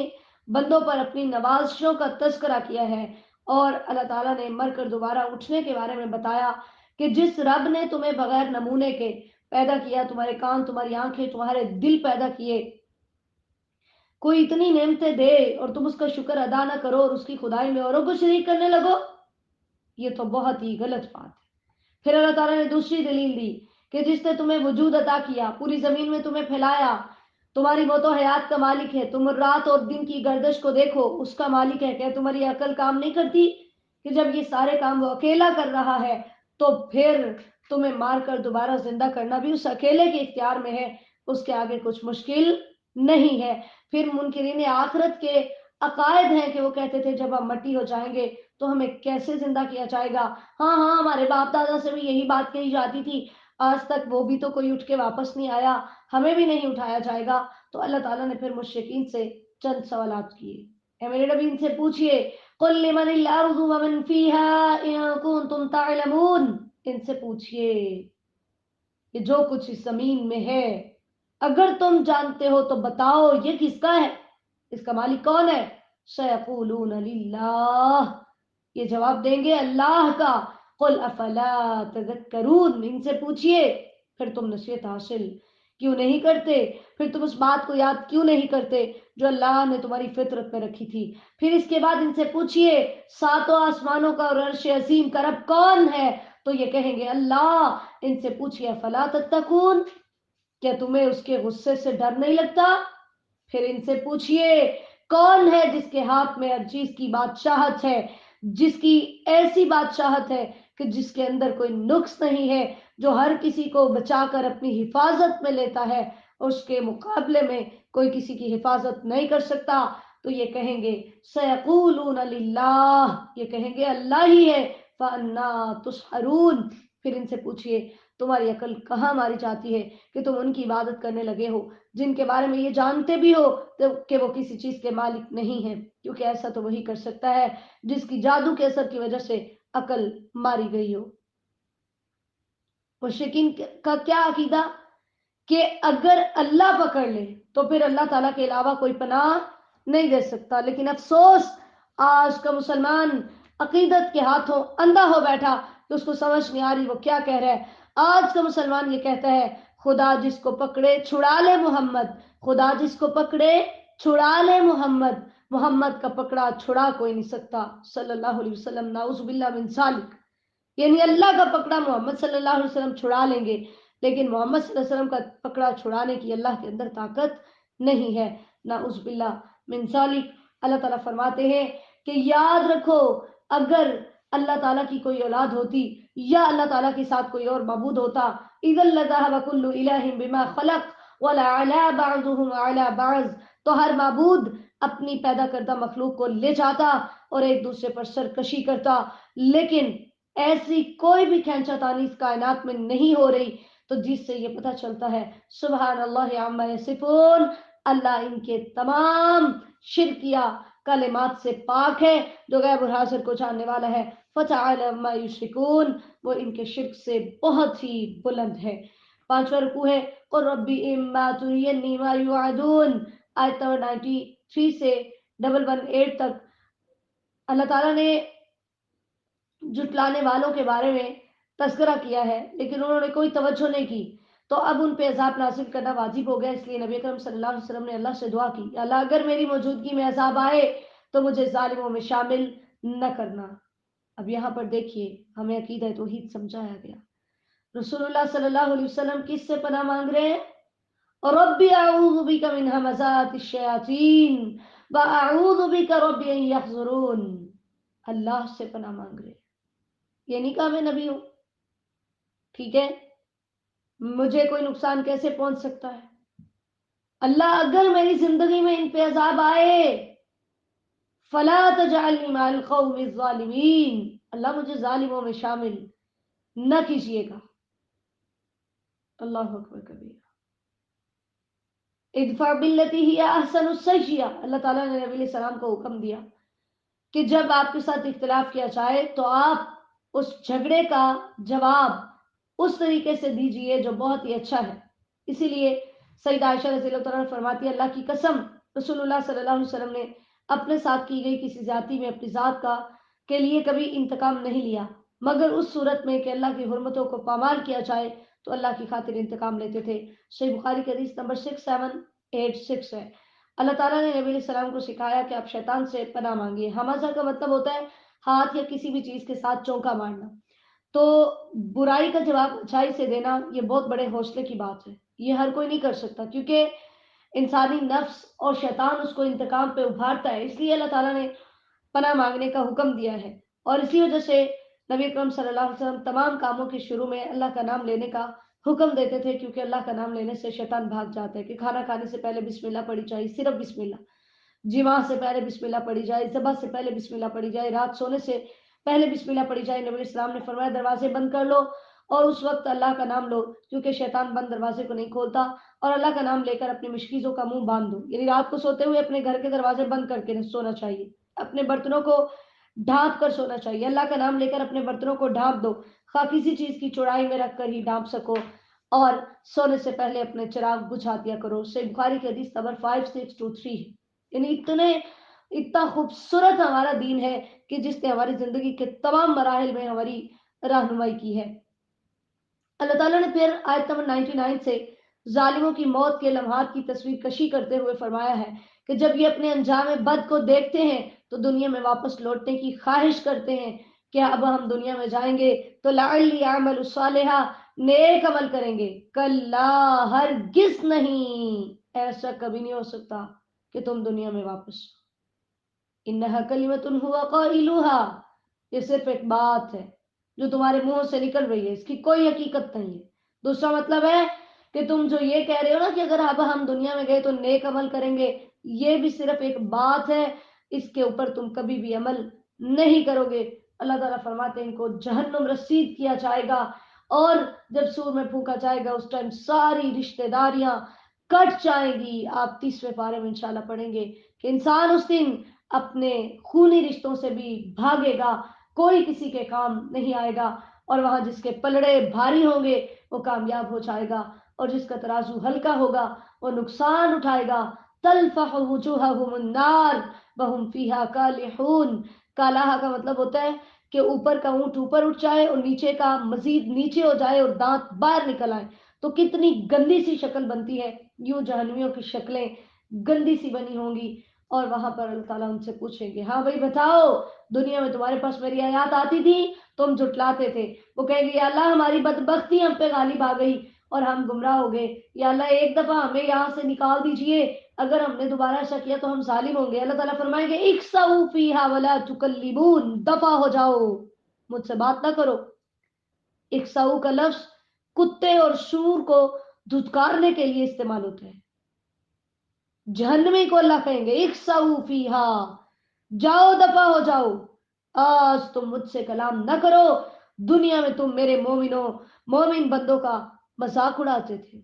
بندوں پر اپنی نوازشوں کا تذکرہ کیا ہے، اور اللہ تعالیٰ نے مر کر دوبارہ اٹھنے کے بارے میں بتایا کہ جس رب نے تمہیں بغیر نمونے کے پیدا کیا، تمہارے کان، تمہاری آنکھیں، تمہارے دل پیدا کیے، کوئی اتنی نعمتیں دے اور تم اس کا شکر ادا نہ کرو اور اس کی خدائی میں اوروں کو شریک کرنے لگو، یہ تو بہت ہی غلط بات ہے. پھر اللہ تعالیٰ نے دوسری دلیل دی کہ جس نے تمہیں وجود عطا کیا، پوری زمین میں تمہیں پھیلایا، تمہاری موت و حیات کا مالک ہے، تم رات اور دن کی گردش کو دیکھو، اس کا مالک ہے. کہ تمہاری عقل کام نہیں کرتی کہ جب یہ سارے کام وہ اکیلا کر رہا ہے تو پھر تمہیں مار کر دوبارہ زندہ کرنا بھی اس اکیلے کے اختیار میں ہے، اس کے آگے کچھ مشکل نہیں ہے. پھر منکرین آخرت کے عقائد ہیں کہ وہ کہتے تھے جب ہم مٹی ہو جائیں گے تو ہمیں کیسے زندہ کیا جائے گا. ہاں ہاں، ہمارے باپ دادا سے بھی یہی بات کہی جاتی تھی، آج تک وہ بھی تو کوئی اٹھ کے واپس نہیں آیا، ہمیں بھی نہیں اٹھایا جائے گا. تو اللہ تعالیٰ نے پھر مشرکین سے چند سوالات کیے. اے میرے نبی، ان سے پوچھئے قُلْ لِمَنِ الْأَرْضُ وَمَنْ فِيهَا إِن كُنتُمْ تَعْلَمُونَ، ان سے پوچھئے کہ جو کچھ اس زمین میں ہے اگر تم جانتے ہو تو بتاؤ یہ کس کا ہے، اس کا مالک کون ہے. سَيَقُولُونَ لِلَّهِ، یہ جواب دیں گے اللہ کا. قُلْ أَفَلَا تَذَكَّرُونَ، ان سے پوچھئے پھر تم نصیحت حاصل کیوں نہیں کرتے، پھر تم اس بات کو یاد کیوں نہیں کرتے جو اللہ نے تمہاری فطرت میں رکھی تھی. پھر اس کے بعد ان سے پوچھئے ساتوں آسمانوں کا اور عرش عظیم کا رب کون ہے، تو یہ کہیں گے اللہ. ان سے پوچھئے افلا تتقون، کیا تمہیں اس کے غصے سے ڈر نہیں لگتا. پھر ان سے پوچھئے کون ہے جس کے ہاتھ میں ہر چیز کی بادشاہت ہے، جس کی ایسی بادشاہت ہے کہ جس کے اندر کوئی نقص نہیں ہے، جو ہر کسی کو بچا کر اپنی حفاظت میں لیتا ہے، اس کے مقابلے میں کوئی کسی کی حفاظت نہیں کر سکتا. تو یہ کہیں گے سیقولون للہ، یہ کہیں گے اللہ ہی ہے. فَأَنَّا تُسْحَرُونَ، پھر ان سے پوچھئے تمہاری عقل کہاں ماری جاتی ہے کہ تم ان کی عبادت کرنے لگے ہو جن کے بارے میں یہ جانتے بھی ہو کہ وہ کسی چیز کے مالک نہیں ہیں، کیونکہ ایسا تو وہی کر سکتا ہے جس کی جادو کے اثر کی وجہ سے عقل ماری گئی ہو. مشرکین کا کیا عقیدہ کہ اگر اللہ پکڑ لے تو پھر اللہ تعالیٰ کے علاوہ کوئی پناہ نہیں دے سکتا. لیکن افسوس آج کا مسلمان عقیدت کے ہاتھوں اندھا ہو بیٹھا کہ اس کو سمجھ نہیں آ رہی وہ کیا کہہ رہا ہے. آج کا مسلمان یہ کہتا ہے خدا جس کو پکڑے چھڑا لے محمد، خدا جس کو پکڑے چھڑا لے محمد، محمد کا پکڑا چھڑا کوئی نہیں سکتا صلی اللہ علیہ وسلم. نعوذ باللہ من ذالک، یعنی اللہ کا پکڑا محمد صلی اللہ علیہ وسلم چھڑا لیں گے، لیکن محمد صلی اللہ علیہ وسلم کا پکڑا چھڑانے کی اللہ کے اندر طاقت نہیں ہے. نعوذ باللہ من ذالک. اللہ تعالیٰ فرماتے ہیں کہ یاد رکھو اگر اللہ تعالیٰ کی کوئی اولاد ہوتی یا اللہ تعالیٰ کے ساتھ کوئی اور معبود ہوتا، اِذًا لَذَهَبَ كُلُّ إِلَٰهٍ بِمَا خَلَقَ وَلَعَلَا بَعْضُهُمْ عَلَىٰ بَعْضٍ، تو ہر معبود اپنی پیدا کردہ مخلوق کو لے جاتا اور ایک دوسرے پر سرکشی کرتا. لیکن ایسی کوئی بھی کھینچا تانی اس کائنات میں نہیں ہو رہی، تو جس سے یہ پتہ چلتا ہے سبحان اللہ عما یصفون، اللہ ان کے تمام شرکیہ کلمات سے پاک ہے جو غیب اور حاضر کو جاننے والا ہے. فتعالی عما یشرکون، وہ ان کے شرک سے بہت ہی بلند ہے. پانچواں رکوع ہے قل ربی اما ترینی ما یوعدون، آیت نمبر 93 سے 118 تک. اللہ تعالیٰ نے جھٹلانے والوں کے بارے میں تذکرہ کیا ہے لیکن انہوں نے کوئی توجہ نہیں کی، تو اب ان پہ عذاب نازل کرنا واجب ہو گیا. اس لیے نبی اکرم صلی اللہ علیہ وسلم نے اللہ سے دعا کی اللہ اگر میری موجودگی میں عذاب آئے تو مجھے ظالموں میں شامل نہ کرنا. اب یہاں پر دیکھیے ہمیں عقیدہ توحید سمجھایا گیا. رسول اللہ صلی اللہ علیہ وسلم کس سے پناہ مانگ رہے ہیں؟ ربی اعوذ بک من ہمزات الشیاطین واعوذ بک ربی ان یحضرون، اللہ سے پناہ مانگ رہے ہیں. یہ نہیں کہا میں نبی ہوں، ٹھیک ہے، مجھے کوئی نقصان کیسے پہنچ سکتا ہے؟ اللہ اگر میری زندگی میں ان پہ عذاب آئے فلا تجعلنی مع القوم الظالمین، اللہ مجھے ظالموں میں شامل نہ کیجیے گا۔ اللہ اکبر کبیر۔ ادفع باللتی ہی احسن السیئہ، اللہ تعالیٰ نے نبی علیہ السلام کو حکم دیا کہ جب آپ کے ساتھ اختلاف کیا جائے تو آپ اس جھگڑے کا جواب اس طریقے سے دیجئے جو بہت ہی اچھا ہے۔ اسی لیے سیدہ عائشہ رضی اللہ تعالیٰ فرماتی ہے اللہ کی قسم رسول اللہ صلی اللہ علیہ وسلم نے اپنے ساتھ کی گئی کسی زیادتی میں اپنی ذات کا کے لیے کبھی انتقام نہیں لیا، مگر اس صورت میں کہ اللہ کی حرمتوں کو پامال کیا جائے تو اللہ کی خاطر انتقام لیتے تھے۔ صحیح بخاری کی حدیث نمبر 6786 ہے۔ اللہ تعالیٰ نے نبی علیہ السلام کو سکھایا کہ آپ شیطان سے پناہ مانگیے۔ ہمازہ کا مطلب ہوتا ہے ہاتھ یا کسی بھی چیز کے ساتھ چونکا مارنا، تو برائی کا جواب اچھائی سے دینا یہ بہت بڑے حوصلے کی بات ہے، یہ ہر کوئی نہیں کر سکتا کیونکہ انسانی نفس اور شیطان اس کو انتقام پہ ابھارتا ہے، اس لیے اللہ تعالیٰ نے پناہ مانگنے کا حکم دیا ہے۔ اور اسی وجہ سے نبی اکرم صلی اللہ علیہ وسلم تمام کاموں کے شروع میں اللہ کا نام لینے کا حکم دیتے تھے، کیونکہ اللہ کا نام لینے سے شیطان بھاگ جاتا ہے کہ کھانا کھانے سے پہلے بسم اللہ پڑھی جائے، صرف بسم اللہ، جماع سے پہلے بسم اللہ پڑھی جائے، ذبح سے پہلے بسم اللہ پڑھی جائے، رات سونے سے پہلے بسم اللہ پڑھی جائے۔ نبی اسلام نے فرمایا دروازے بند کر لو اور اس وقت اللہ کا نام لو، کیونکہ شیطان بند دروازے کو نہیں کھولتا، اور اللہ کا نام لے کر اپنی مشکیزوں کا منہ باندھ دو، یعنی رات کو سوتے ہوئے اپنے گھر کے دروازے بند کر کے سونا چاہیے، اپنے برتنوں کو ڈھانپ کر سونا چاہیے، اللہ کا نام لے کر اپنے برتنوں کو ڈھانپ دو، خواہ کسی چیز کی چوڑائی میں رکھ کر ہی ڈھانپ سکو، اور سونے سے پہلے اپنے چراغ بجھا دیا کرو۔ صحیح بخاری کی حدیث نمبر 5623 ہے۔ یعنی اتنا خوبصورت ہمارا دین ہے کہ جس نے ہماری زندگی کے تمام مراحل میں ہماری رہنمائی کی ہے۔ اللہ تعالیٰ نے پھر آیت نمبر 99 سے ظالموں کی موت کے لمحات کی تصویر کشی کرتے ہوئے فرمایا ہے کہ جب یہ اپنے انجام بد کو دیکھتے ہیں تو دنیا میں واپس لوٹنے کی خواہش کرتے ہیں کہ اب ہم دنیا میں جائیں گے تو لعلی اعمل صالحا، نیک عمل کریں گے۔ کلا، ہرگز نہیں، ایسا کبھی نہیں ہو سکتا کہ تم دنیا میں واپس۔ انہا کلمۃ ہوا قائلوہا، یہ صرف ایک بات ہے جو تمہارے منہوں سے نکل رہی ہے، اس کی کوئی حقیقت نہیں ہے۔ دوسرا مطلب ہے کہ تم جو یہ کہہ رہے ہو نا کہ اگر اب ہم دنیا میں گئے تو نیک عمل کریں گے، یہ بھی صرف ایک بات ہے، اس کے اوپر تم کبھی بھی عمل نہیں کرو گے۔ اللہ تعالیٰ فرماتے ہیں ان کو جہنم رسید کیا جائے گا، اور جب سور میں پھونکا جائے گا اس ٹائم ساری رشتہ داریاں کٹ جائیں گی۔ آپ 30ویں پارے میں انشاءاللہ پڑھیں گے کہ انسان اس دن اپنے خونی رشتوں سے بھی بھاگے گا، کوئی کسی کے کام نہیں آئے گا، اور وہاں جس کے پلڑے بھاری ہوں گے وہ کامیاب ہو جائے گا، اور جس کا ترازو ہلکا ہوگا وہ نقصان اٹھائے گا۔ تلفح وجوہہم النار وہم فیہا کالحون، کالحہ کا مطلب ہوتا ہے کہ اوپر کا اونٹ اوپر اٹھ جائے اور نیچے کا مزید نیچے ہو جائے اور دانت باہر نکل آئے، تو کتنی گندی سی شکل بنتی ہے، یوں جہنمیوں کی شکلیں گندی سی بنی ہوں گی۔ اور وہاں پر اللہ تعالیٰ ان سے پوچھیں گے ہاں بھائی بتاؤ، دنیا میں تمہارے پاس میری آیات آتی تھی، تم جھٹلاتے تھے۔ وہ کہیں گے یا اللہ ہماری بدبختی ہم پہ غالب آ گئی اور ہم گمراہ ہو گئے، یا اللہ ایک دفعہ ہمیں یہاں سے نکال دیجئے، اگر ہم نے دوبارہ ایسا کیا تو ہم ظالم ہوں گے۔ اللہ تعالیٰ فرمائیں گے اکسؤ فیہا ولا تکلمون، دفع ہو جاؤ، مجھ سے بات نہ کرو۔ اکسؤ کا لفظ کتے اور سور کو دھتکارنے کے لیے استعمال ہوتا ہے۔ جہنمی کو اللہ کہیں گے اکسؤ فیہا، جاؤ دفع ہو جاؤ، آج تم مجھ سے کلام نہ کرو، دنیا میں تم میرے مومن بندوں کا مذاق اڑاتے تھے،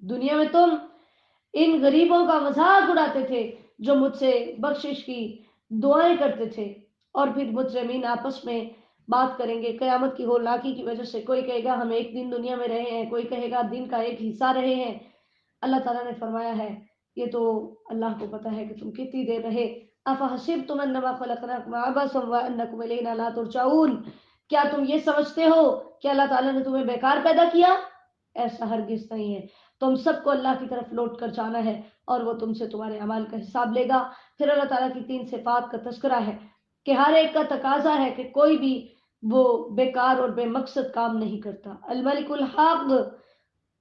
دنیا میں تم ان غریبوں کا مذاق اڑاتے تھے جو مجھ سے بخشش کی دعائیں کرتے تھے۔ اور پھر مجرمین آپس میں بات کریں گے قیامت کی ہولناکی کی وجہ سے، کوئی کہے گا ہم ایک دن دنیا میں رہے ہیں، کوئی کہے گا دن کا ایک حصہ رہے ہیں۔ اللہ تعالیٰ نے فرمایا ہے یہ تو اللہ کو پتا ہے کہ تم کتنی دیر رہے۔ افحسبتم انما خلقناکم عبثا وانکم الینا لا ترجعون، کیا تم یہ سمجھتے ہو کہ اللہ تعالیٰ نے تمہیں بیکار پیدا کیا؟ ایسا ہرگز نہیں ہے، تم سب کو اللہ کی طرف لوٹ کر جانا ہے، اور وہ تم سے تمہارے اعمال کا حساب لے گا۔ پھر اللہ تعالیٰ کی 3 صفات کا تذکرہ ہے کہ ہر ایک کا تقاضا ہے کہ کوئی بھی وہ بیکار اور بے مقصد کام نہیں کرتا۔ الملک الحق،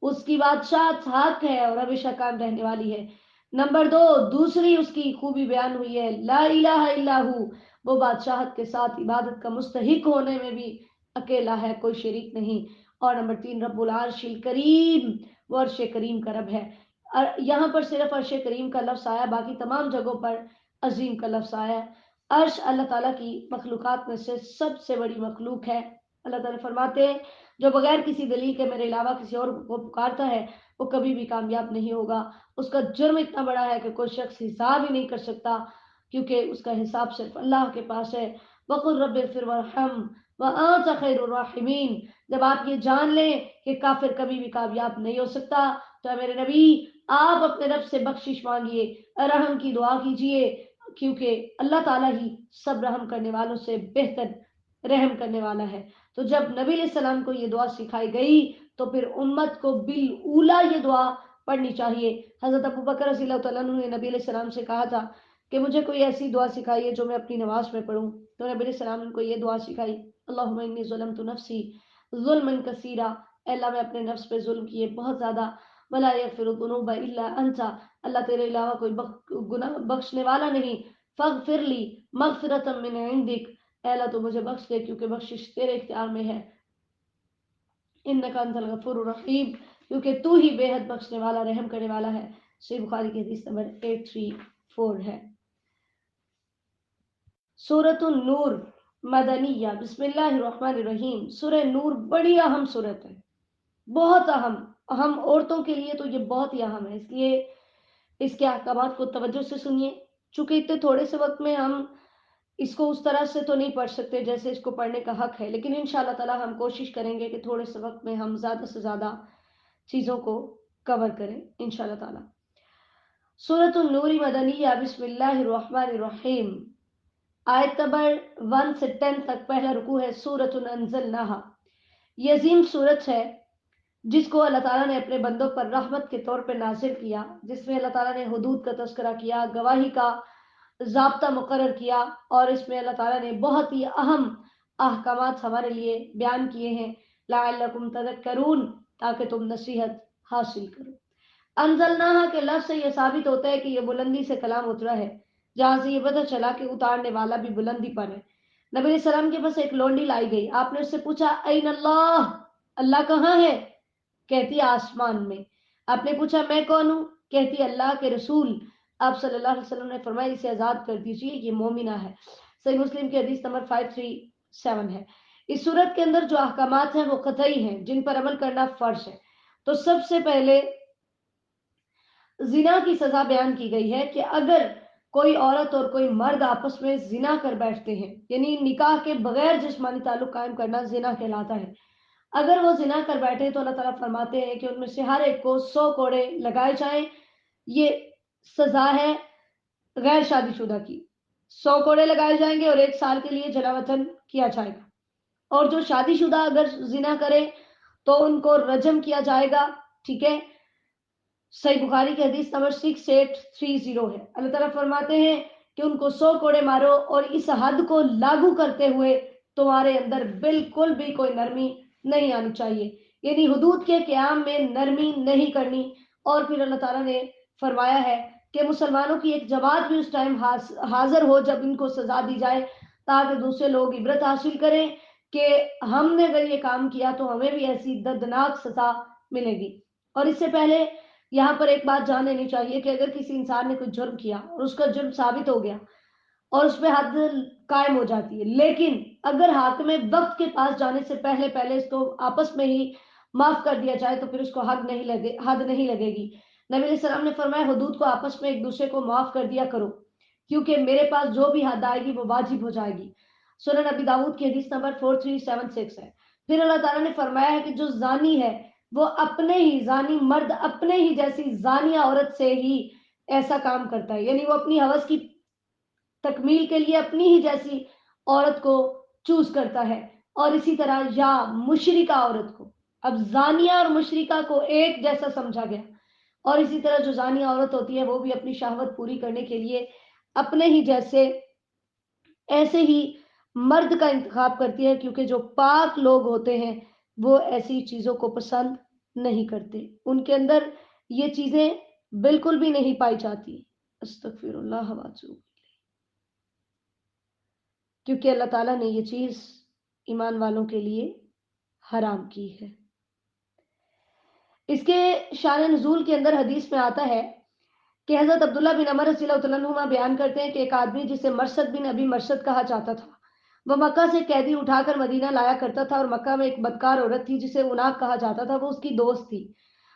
اس کی بادشاہت حق ہے اور ہمیشہ قائم رہنے والی ہے۔ نمبر 2، دوسری اس کی خوبی بیان ہوئی ہے لا الہ الا ہو، وہ بادشاہت کے ساتھ عبادت کا مستحق ہونے میں بھی اکیلا ہے، کوئی شریک نہیں۔ اور نمبر 3، رب العرش الکریم، وہ عرش کریم کا رب ہے۔ یہاں پر صرف عرش کریم کا لفظ آیا، باقی تمام جگہوں پر عظیم کا لفظ آیا ہے۔ عرش اللہ تعالیٰ کی مخلوقات میں سے سب سے بڑی مخلوق ہے۔ اللہ تعالیٰ فرماتے ہیں جو بغیر کسی دلیل کے میرے علاوہ کسی اور کو پکارتا ہے وہ کبھی بھی کامیاب نہیں ہوگا۔ اس کا جرم اتنا بڑا ہے کہ کوئی شخص حساب ہی نہیں کر سکتا، کیونکہ اس کا حساب صرف اللہ کے پاس ہے۔ وَقُلْ رَبِّ اغْفِرْ وَارْحَمْ وَأَنْتَ خَيْرُ الرَّاحِمِينَ۔ جب آپ یہ جان لیں کہ کافر کبھی بھی کامیاب نہیں ہو سکتا تو اے میرے نبی آپ اپنے رب سے بخشش مانگیے، رحم کی دعا کیجیے، کیونکہ اللہ تعالیٰ ہی سب رحم کرنے والوں سے بہتر رحم کرنے والا ہے۔ تو جب نبی علیہ السلام کو یہ دعا سکھائی گئی تو پھر امت کو بالأولا یہ دعا پڑھنی چاہیے۔ حضرت ابو بکر رضی اللہ تعالیٰ عنہ نے نبی علیہ السلام سے کہا تھا کہ مجھے کوئی ایسی دعا سکھائیے جو میں اپنی نماز میں پڑھوں، تو نبی علیہ السلام نے کو یہ دعا سکھائی، اللہم انی ظلمت نفسی ظلما کثیرا، اے اللہ میں اپنے نفس پہ ظلم کیے بہت زیادہ، ولا یغفر الذنوب الا انت، اللہ تیرے علاوہ کوئی گناہ بخشنے والا نہیں، فاغفر لی مغفرۃ من عندک، اے اللہ تو مجھے بخش دے کیونکہ بخشش تیرے اختیار میں ہے، انک انت الغفور الرحیم، کیونکہ تو ہی بے حد بخشنے والا رحم کرنے والا ہے۔ صحیح بخاری کی حدیث نمبر 834 ہے۔ سورۃ النور مدنیہ، بسم اللہ الرحمن الرحیم۔ سورہ نور بڑی اہم سورت ہے، بہت اہم، ہم عورتوں کے لیے تو یہ بہت ہی اہم ہے، اس لیے اس کے احکامات کو توجہ سے سنیے۔ چونکہ اتنے تھوڑے سے وقت میں ہم اس کو اس طرح سے تو نہیں پڑھ سکتے جیسے اس کو پڑھنے کا حق ہے، لیکن انشاءاللہ تعالی ہم کوشش کریں گے کہ تھوڑے سے وقت میں ہم زیادہ سے زیادہ چیزوں کو کور کریں انشاءاللہ تعالی۔ سورۃ النور مدنیہ، بسم اللہ الرحمن الرحیم۔ آیت نمبر 1 سے 10 تک پہلا رکوع ہے۔ سورۃ انزلناہا، یہ عظیم سورت ہے جس کو اللہ تعالیٰ نے اپنے بندوں پر رحمت کے طور پر نازل کیا، جس میں اللہ تعالیٰ نے حدود کا تذکرہ کیا، گواہی کا ضابطہ مقرر کیا، اور اس میں اللہ تعالیٰ نے بہت ہی اہم احکامات ہمارے لیے بیان کیے ہیں، لعلکم تذکرون، تاکہ تم نصیحت حاصل کرو۔ انزلناہا کے لفظ سے یہ ثابت ہوتا ہے کہ یہ بلندی سے کلام اترا ہے، جہاں سے یہ پتہ چلا کہ اتارنے والا بھی بلندی پر ہے۔ نبی علیہ السلام کے پاس ایک لونڈی لائی گئی، آپ نے اس سے پوچھا این اللہ، اللہ کہاں ہے؟ کہتی آسمان میں۔ آپ نے پوچھا میں کون ہوں؟ کہتی اللہ کے رسول۔ آپ صلی اللہ علیہ وسلم نے فرمایا اسے آزاد کر دیجئے، یہ مومنہ ہے۔ صحیح مسلم کی حدیث نمبر 537 ہے۔ اس صورت کے اندر جو احکامات ہیں وہ قطعی ہیں جن پر عمل کرنا فرض ہے۔ تو سب سے پہلے زنا کی سزا بیان کی گئی ہے کہ اگر کوئی عورت اور کوئی مرد آپس میں زنا کر بیٹھتے ہیں، یعنی نکاح کے بغیر جسمانی تعلق قائم کرنا زنا کہلاتا ہے، اگر وہ زنا کر بیٹھے تو اللہ تعالیٰ فرماتے ہیں کہ ان میں سے ہر ایک کو 100 کوڑے لگائے جائیں۔ یہ سزا ہے غیر شادی شدہ کی، 100 کوڑے لگائے جائیں گے اور 1 سال کے لیے جلا وطن کیا جائے گا، اور جو شادی شدہ اگر زنا کرے تو ان کو رجم کیا جائے گا، ٹھیک ہے۔ صحیح بخاری کی حدیث نمبر 6830 ہے۔ اللہ تعالیٰ فرماتے ہیں کہ ان کو 100 کوڑے مارو، اور اس حد کو لاگو کرتے ہوئے تمہارے اندر بالکل بھی کوئی نرمی نہیں آنی چاہیے، یعنی حدود کے قیام میں نرمی نہیں کرنی۔ اور پھر اللہ تعالیٰ نے فرمایا ہے کہ مسلمانوں کی ایک جماعت بھی اس ٹائم حاضر ہو جب ان کو سزا دی جائے، تاکہ دوسرے لوگ عبرت حاصل کریں کہ ہم نے اگر یہ کام کیا تو ہمیں بھی ایسی دردناک سزا ملے گی۔ اور اس سے پہلے یہاں پر ایک بات جان لینی چاہیے کہ اگر کسی انسان نے کوئی جرم کیا اور اس کا جرم ثابت ہو گیا اور اس پہ حد قائم ہو جاتی ہے، لیکن اگر حاکم وقت کے پاس جانے سے پہلے اس کو آپس میں ہی معاف کر دیا جائے تو پھر اس کو حد نہیں لگے گی۔ نبی علیہ السلام نے فرمایا حدود کو آپس میں ایک دوسرے کو معاف کر دیا کرو، کیونکہ میرے پاس جو بھی حد آئے گی وہ واجب ہو جائے گی۔ سنن ابی داؤد کی حدیث نمبر 4376 ہے۔ پھر اللہ تعالیٰ نے فرمایا ہے کہ جو زانی ہے وہ اپنے ہی، زانی مرد اپنے ہی جیسی زانیہ عورت سے ہی ایسا کام کرتا ہے، یعنی وہ اپنی ہوس کی تکمیل کے لیے اپنی ہی جیسی عورت کو چوز کرتا ہے، اور اسی طرح یا مشرکہ عورت کو، اب زانیہ اور مشرکہ کو ایک جیسا سمجھا گیا، اور اسی طرح جو زانیہ عورت ہوتی ہے وہ بھی اپنی شہوت پوری کرنے کے لیے اپنے ہی جیسے ایسے ہی مرد کا انتخاب کرتی ہے، کیونکہ جو پاک لوگ ہوتے ہیں وہ ایسی چیزوں کو پسند نہیں کرتے، ان کے اندر یہ چیزیں بالکل بھی نہیں پائی جاتی۔ استغفر اللہ واتوب، کیونکہ اللہ تعالیٰ نے یہ چیز ایمان والوں کے لیے حرام کی ہے۔ اس کے شان نزول کے اندر حدیث میں آتا ہے کہ حضرت عبداللہ بن عمر رضی اللہ تعالیٰ عنہما بیان کرتے ہیں کہ ایک آدمی جسے مرثد بن ابی مرثد کہا جاتا تھا، وہ مکہ سے قیدی اٹھا کر مدینہ لایا کرتا تھا، اور مکہ میں ایک بدکار عورت تھی جسے عناق کہا جاتا تھا، وہ اس کی دوست تھی۔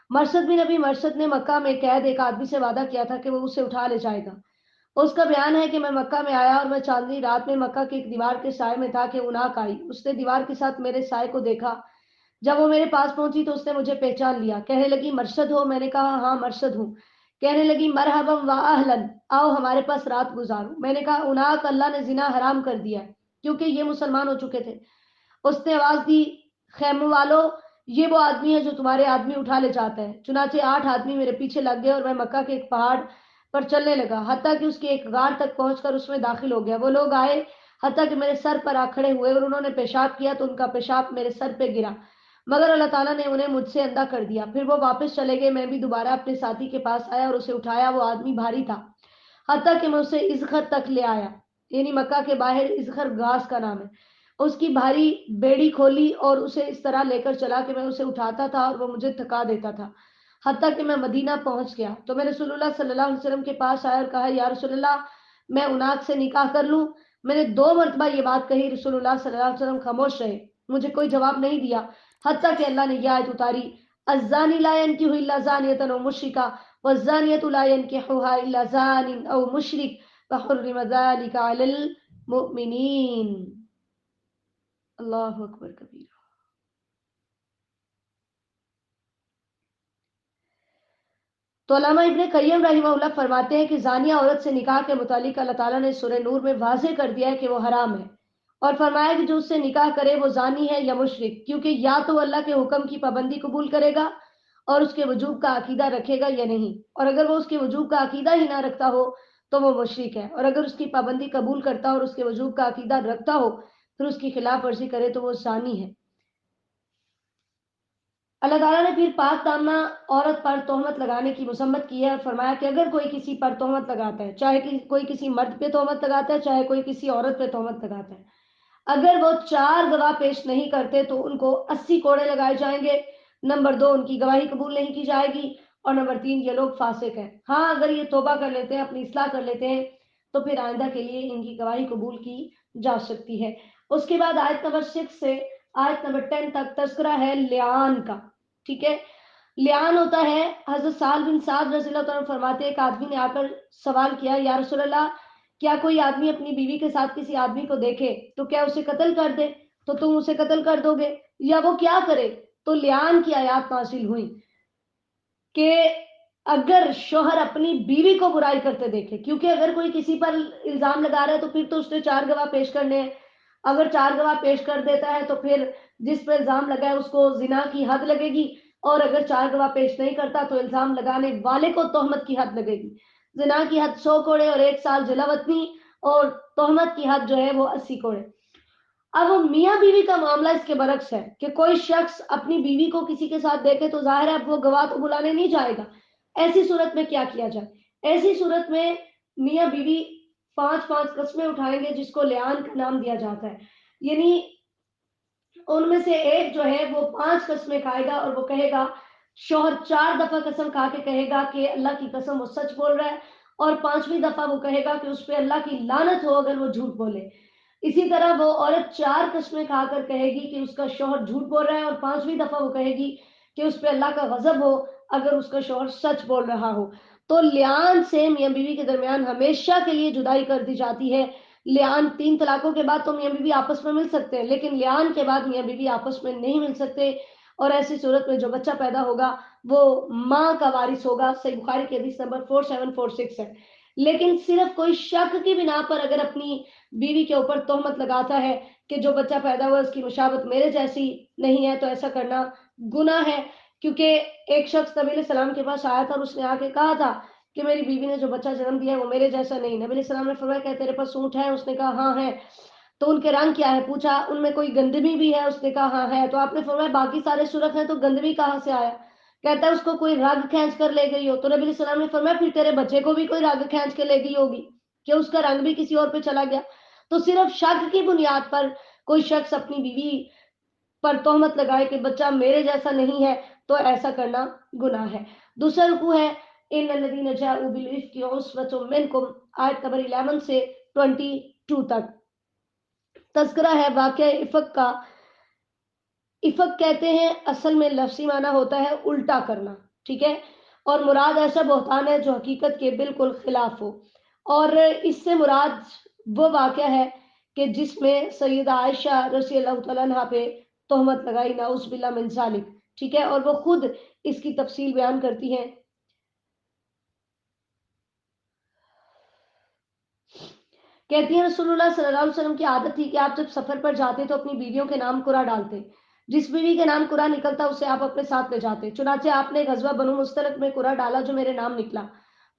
مرثد بن ابی مرثد نے مکہ میں قید ایک آدمی سے وعدہ کیا تھا کہ وہ اسے اٹھا لے جائے گا۔ اس کا بیان ہے کہ میں مکہ میں آیا اور میں چاندنی رات میں مکہ کی ایک دیوار کے سائے میں تھا کہ عناق آئی، اس نے دیوار کے ساتھ میرے سائے کو دیکھا، جب وہ میرے پاس پہنچی تو اس نے مجھے پہچان لیا، کہنے لگی مرشد ہو؟ میں نے کہا ہاں مرشد ہوں۔ کہنے لگی مرحبا و اہلن، آؤ ہمارے پاس رات گزارو۔ میں نے کہا عناق اللہ نے زنا حرام کر دیا ہے، کیونکہ یہ مسلمان ہو چکے تھے۔ اس نے آواز دی خیموں والو، یہ وہ آدمی ہے جو تمہارے آدمی اٹھا لے جاتا ہے۔ چنانچہ 8 آدمی میرے پیچھے لگ گئے اور میں مکہ کے ایک پہاڑ پر چلنے لگا، حتیٰ کہ اس کی ایک غار تک پہنچ کر اس میں داخل ہو گیا۔ وہ لوگ آئے حتیٰ کہ میرے سر پر آ کھڑے ہوئے اور انہوں نے پیشاب کیا تو ان کا پیشاب میرے سر پہ گرا، مگر اللہ تعالیٰ نے انہیں مجھ سے اندھا کر دیا۔ پھر وہ واپس چلے گئے، میں بھی دوبارہ اپنے ساتھی کے پاس آیا اور اسے اٹھایا۔ وہ آدمی بھاری تھا، حتیٰ کہ میں اسے ازخر تک لے آیا، یعنی مکہ کے باہر ازخر گھاس کا نام ہے۔ اس کی بھاری بیڑی کھولی اور اسے اس طرح لے کر چلا کہ میں اسے اٹھاتا تھا اور وہ مجھے تھکا دیتا تھا، حتیٰ کہ میں مدینہ پہنچ گیا۔ تو میں رسول اللہ صلی اللہ علیہ وسلم کے پاس آیا اور کہا یا رسول اللہ، میں عناق سے نکاح کر لوں؟ میں نے 2 مرتبہ یہ بات کہی، رسول اللہ صلی اللہ علیہ وسلم خاموش رہے، مجھے کوئی جواب نہیں دیا، حتیٰ کہ اللہ نے یہ آیت اتاری الزانی لا ينکح الا زانیۃ او مشرکہ والزانیۃ لا ينکحها الا زان او مشرک وحرم ذلک علی المؤمنین۔ اللہ اکبر کبیر۔ تو علامہ ابن قیم رحمہ اللہ فرماتے ہیں کہ زانیہ عورت سے نکاح کے متعلق اللہ تعالیٰ نے سورہ نور میں واضح کر دیا ہے کہ وہ حرام ہے، اور فرمایا کہ جو اس سے نکاح کرے وہ زانی ہے یا مشرک، کیونکہ یا تو اللہ کے حکم کی پابندی قبول کرے گا اور اس کے وجوب کا عقیدہ رکھے گا یا نہیں، اور اگر وہ اس کے وجوب کا عقیدہ ہی نہ رکھتا ہو تو وہ مشرک ہے، اور اگر اس کی پابندی قبول کرتا ہو اور اس کے وجوب کا عقیدہ رکھتا ہو پھر اس کی خلاف ورزی کرے تو وہ زانی ہے۔ اللہ تعالیٰ نے پھر پاک دامنہ عورت پر تہمت لگانے کی مذمت کی ہے اور فرمایا کہ اگر کوئی کسی پر تہمت لگاتا ہے، چاہے کہ کوئی کسی مرد پہ تہمت لگاتا ہے چاہے کوئی کسی عورت پہ تہمت لگاتا ہے، اگر وہ 4 گواہ پیش نہیں کرتے تو ان کو 80 کوڑے لگائے جائیں گے۔ نمبر 2، ان کی گواہی قبول نہیں کی جائے گی، اور نمبر 3، یہ لوگ فاسق ہیں۔ ہاں اگر یہ توبہ کر لیتے ہیں، اپنی اصلاح کر لیتے ہیں تو پھر آئندہ کے لیے ان کی گواہی قبول کی جا سکتی ہے۔ اس کے بعد آیت نمبر 6 سے آیت نمبر 10 تک تذکرہ ہے لیان کا، ٹھیک ہے۔ لیان ہوتا ہے، حضرت سہل بن سعد رضی اللہ تعالیٰ عنہ فرماتے ہیں ایک آدمی نے آ کر سوال کیا یا رسول اللہ، کیا کوئی آدمی اپنی بیوی کے ساتھ کسی آدمی کو دیکھے تو کیا اسے قتل کر دے تو تم اسے قتل کر دو گے، یا وہ کیا کرے؟ تو لیان کی آیات نازل ہوئی کہ اگر شوہر اپنی بیوی کو برائی کرتے دیکھے، کیونکہ اگر کوئی کسی پر الزام لگا رہا ہے تو پھر تو اس نے 4 گواہ پیش کرنے ہیں، اگر 4 گواہ پیش کر دیتا ہے تو پھر جس پر الزام لگا ہے اس کو زنا کی حد لگے گی، اور اگر 4 گواہ پیش نہیں کرتا تو الزام لگانے والے کو تہمت کی حد لگے گی۔ زنا کی حد 100 کوڑے اور 1 سال جلا وطنی، اور تہمت کی حد جو ہے وہ 80 کوڑے۔ اب میاں بیوی کا معاملہ اس کے برعکس ہے کہ کوئی شخص اپنی بیوی کو کسی کے ساتھ دیکھے تو ظاہر ہے اب وہ گواہ تو بلانے نہیں جائے گا۔ ایسی صورت میں کیا کیا جائے؟ ایسی صورت میں میاں بیوی 5 قسمیں اٹھائیں گے جس کو لیان کا نام دیا جاتا ہے، یعنی ان میں سے ایک جو ہے وہ 5 قسمیں کھائے گا، اور وہ کہے گا، شوہر 4 دفعہ قسم کھا کے کہے گا کہ اللہ کی قسم وہ سچ بول رہا ہے، اور 5ویں دفعہ وہ کہے گا کہ اس پہ اللہ کی لعنت ہو اگر وہ جھوٹ بولے۔ اسی طرح وہ عورت 4 قسمیں کھا کر کہے گی کہ اس کا شوہر جھوٹ بول رہا ہے، اور 5ویں دفعہ وہ کہے گی کہ اس پہ اللہ کا غضب ہو اگر اس کا شوہر سچ بول رہا ہو۔ تو لیان سے میاں بیوی کے درمیان ہمیشہ کے لیے جدائی کر دی جاتی ہے۔ لیان 3 طلاقوں کے بعد تو میاں بیوی آپس میں مل سکتے ہیں، لیکن لیان کے بعد میاں بیوی آپس میں نہیں مل سکتے، اور ایسی صورت میں جو بچہ پیدا ہوگا وہ ماں کا وارث ہوگا۔ صحیح بخاری کی حدیث نمبر 4746 ہے۔ لیکن صرف کوئی شک کی بنا پر اگر اپنی بیوی کے اوپر تہمت لگاتا ہے کہ جو بچہ پیدا ہوا اس کی مشابہت میرے جیسی نہیں ہے، تو ایسا کرنا گناہ ہے، کیونکہ ایک شخص نبی علیہ السلام کے پاس آیا تھا اور اس نے آ کے کہا تھا کہ میری بیوی نے جو بچہ جنم دیا ہے وہ میرے جیسا نہیں۔ نبی علیہ السلام نے فرمایا کہ تیرے پاس اونٹ ہے؟ اس نے کہا ہاں ہے۔ تو ان کے رنگ کیا ہے؟ پوچھا۔ ان میں کوئی گندمی بھی ہے؟ اس نے کہا ہاں ہے۔ تو آپ نے فرمایا باقی سارے سرخ ہیں تو گندمی کہاں سے آیا؟ کہتا ہے اس کو کوئی رگ کھینچ کر لے گئی ہو۔ تو نبی علیہ السلام نے فرمایا پھر تیرے بچے کو بھی کوئی رگ کھینچ کے لے گئی ہوگی کہ اس کا رنگ بھی کسی اور پہ چلا گیا۔ تو صرف شک کی بنیاد پر کوئی شخص اپنی بیوی پر تہمت لگائے کہ بچہ میرے جیسا نہیں ہے تو ایسا کرنا گناہ ہے۔ دوسرا رکوع ہے ان الذین جاءوا بالافک عصبۃ منکم، آیت نمبر 11 سے 22 تک تذکرہ ہے واقعہ افک کا۔ افک کہتے ہیں اصل میں لفظی معنی ہوتا ہے الٹا کرنا، ٹھیک ہے، اور مراد ایسا بہتان ہے جو حقیقت کے بالکل خلاف ہو، اور اس سے مراد وہ واقعہ ہے کہ جس میں سیدہ عائشہ رضی اللہ تعالیٰ عنہ پہ تہمت لگائی، نعوذ باللہ من ذالک، ٹھیک ہے، اور وہ خود اس کی تفصیل بیان کرتی ہیں۔ کہتی ہیں رسول اللہ صلی اللہ علیہ وسلم کی عادت تھی کہ آپ جب سفر پر جاتے تو اپنی بیویوں کے نام قرآن ڈالتے، جس بیوی کے نام قرآن نکلتا اسے آپ اپنے ساتھ لے جاتے۔ چنانچہ آپ نے غزوہ بنو مستلق میں قرآن ڈالا جو میرے نام نکلا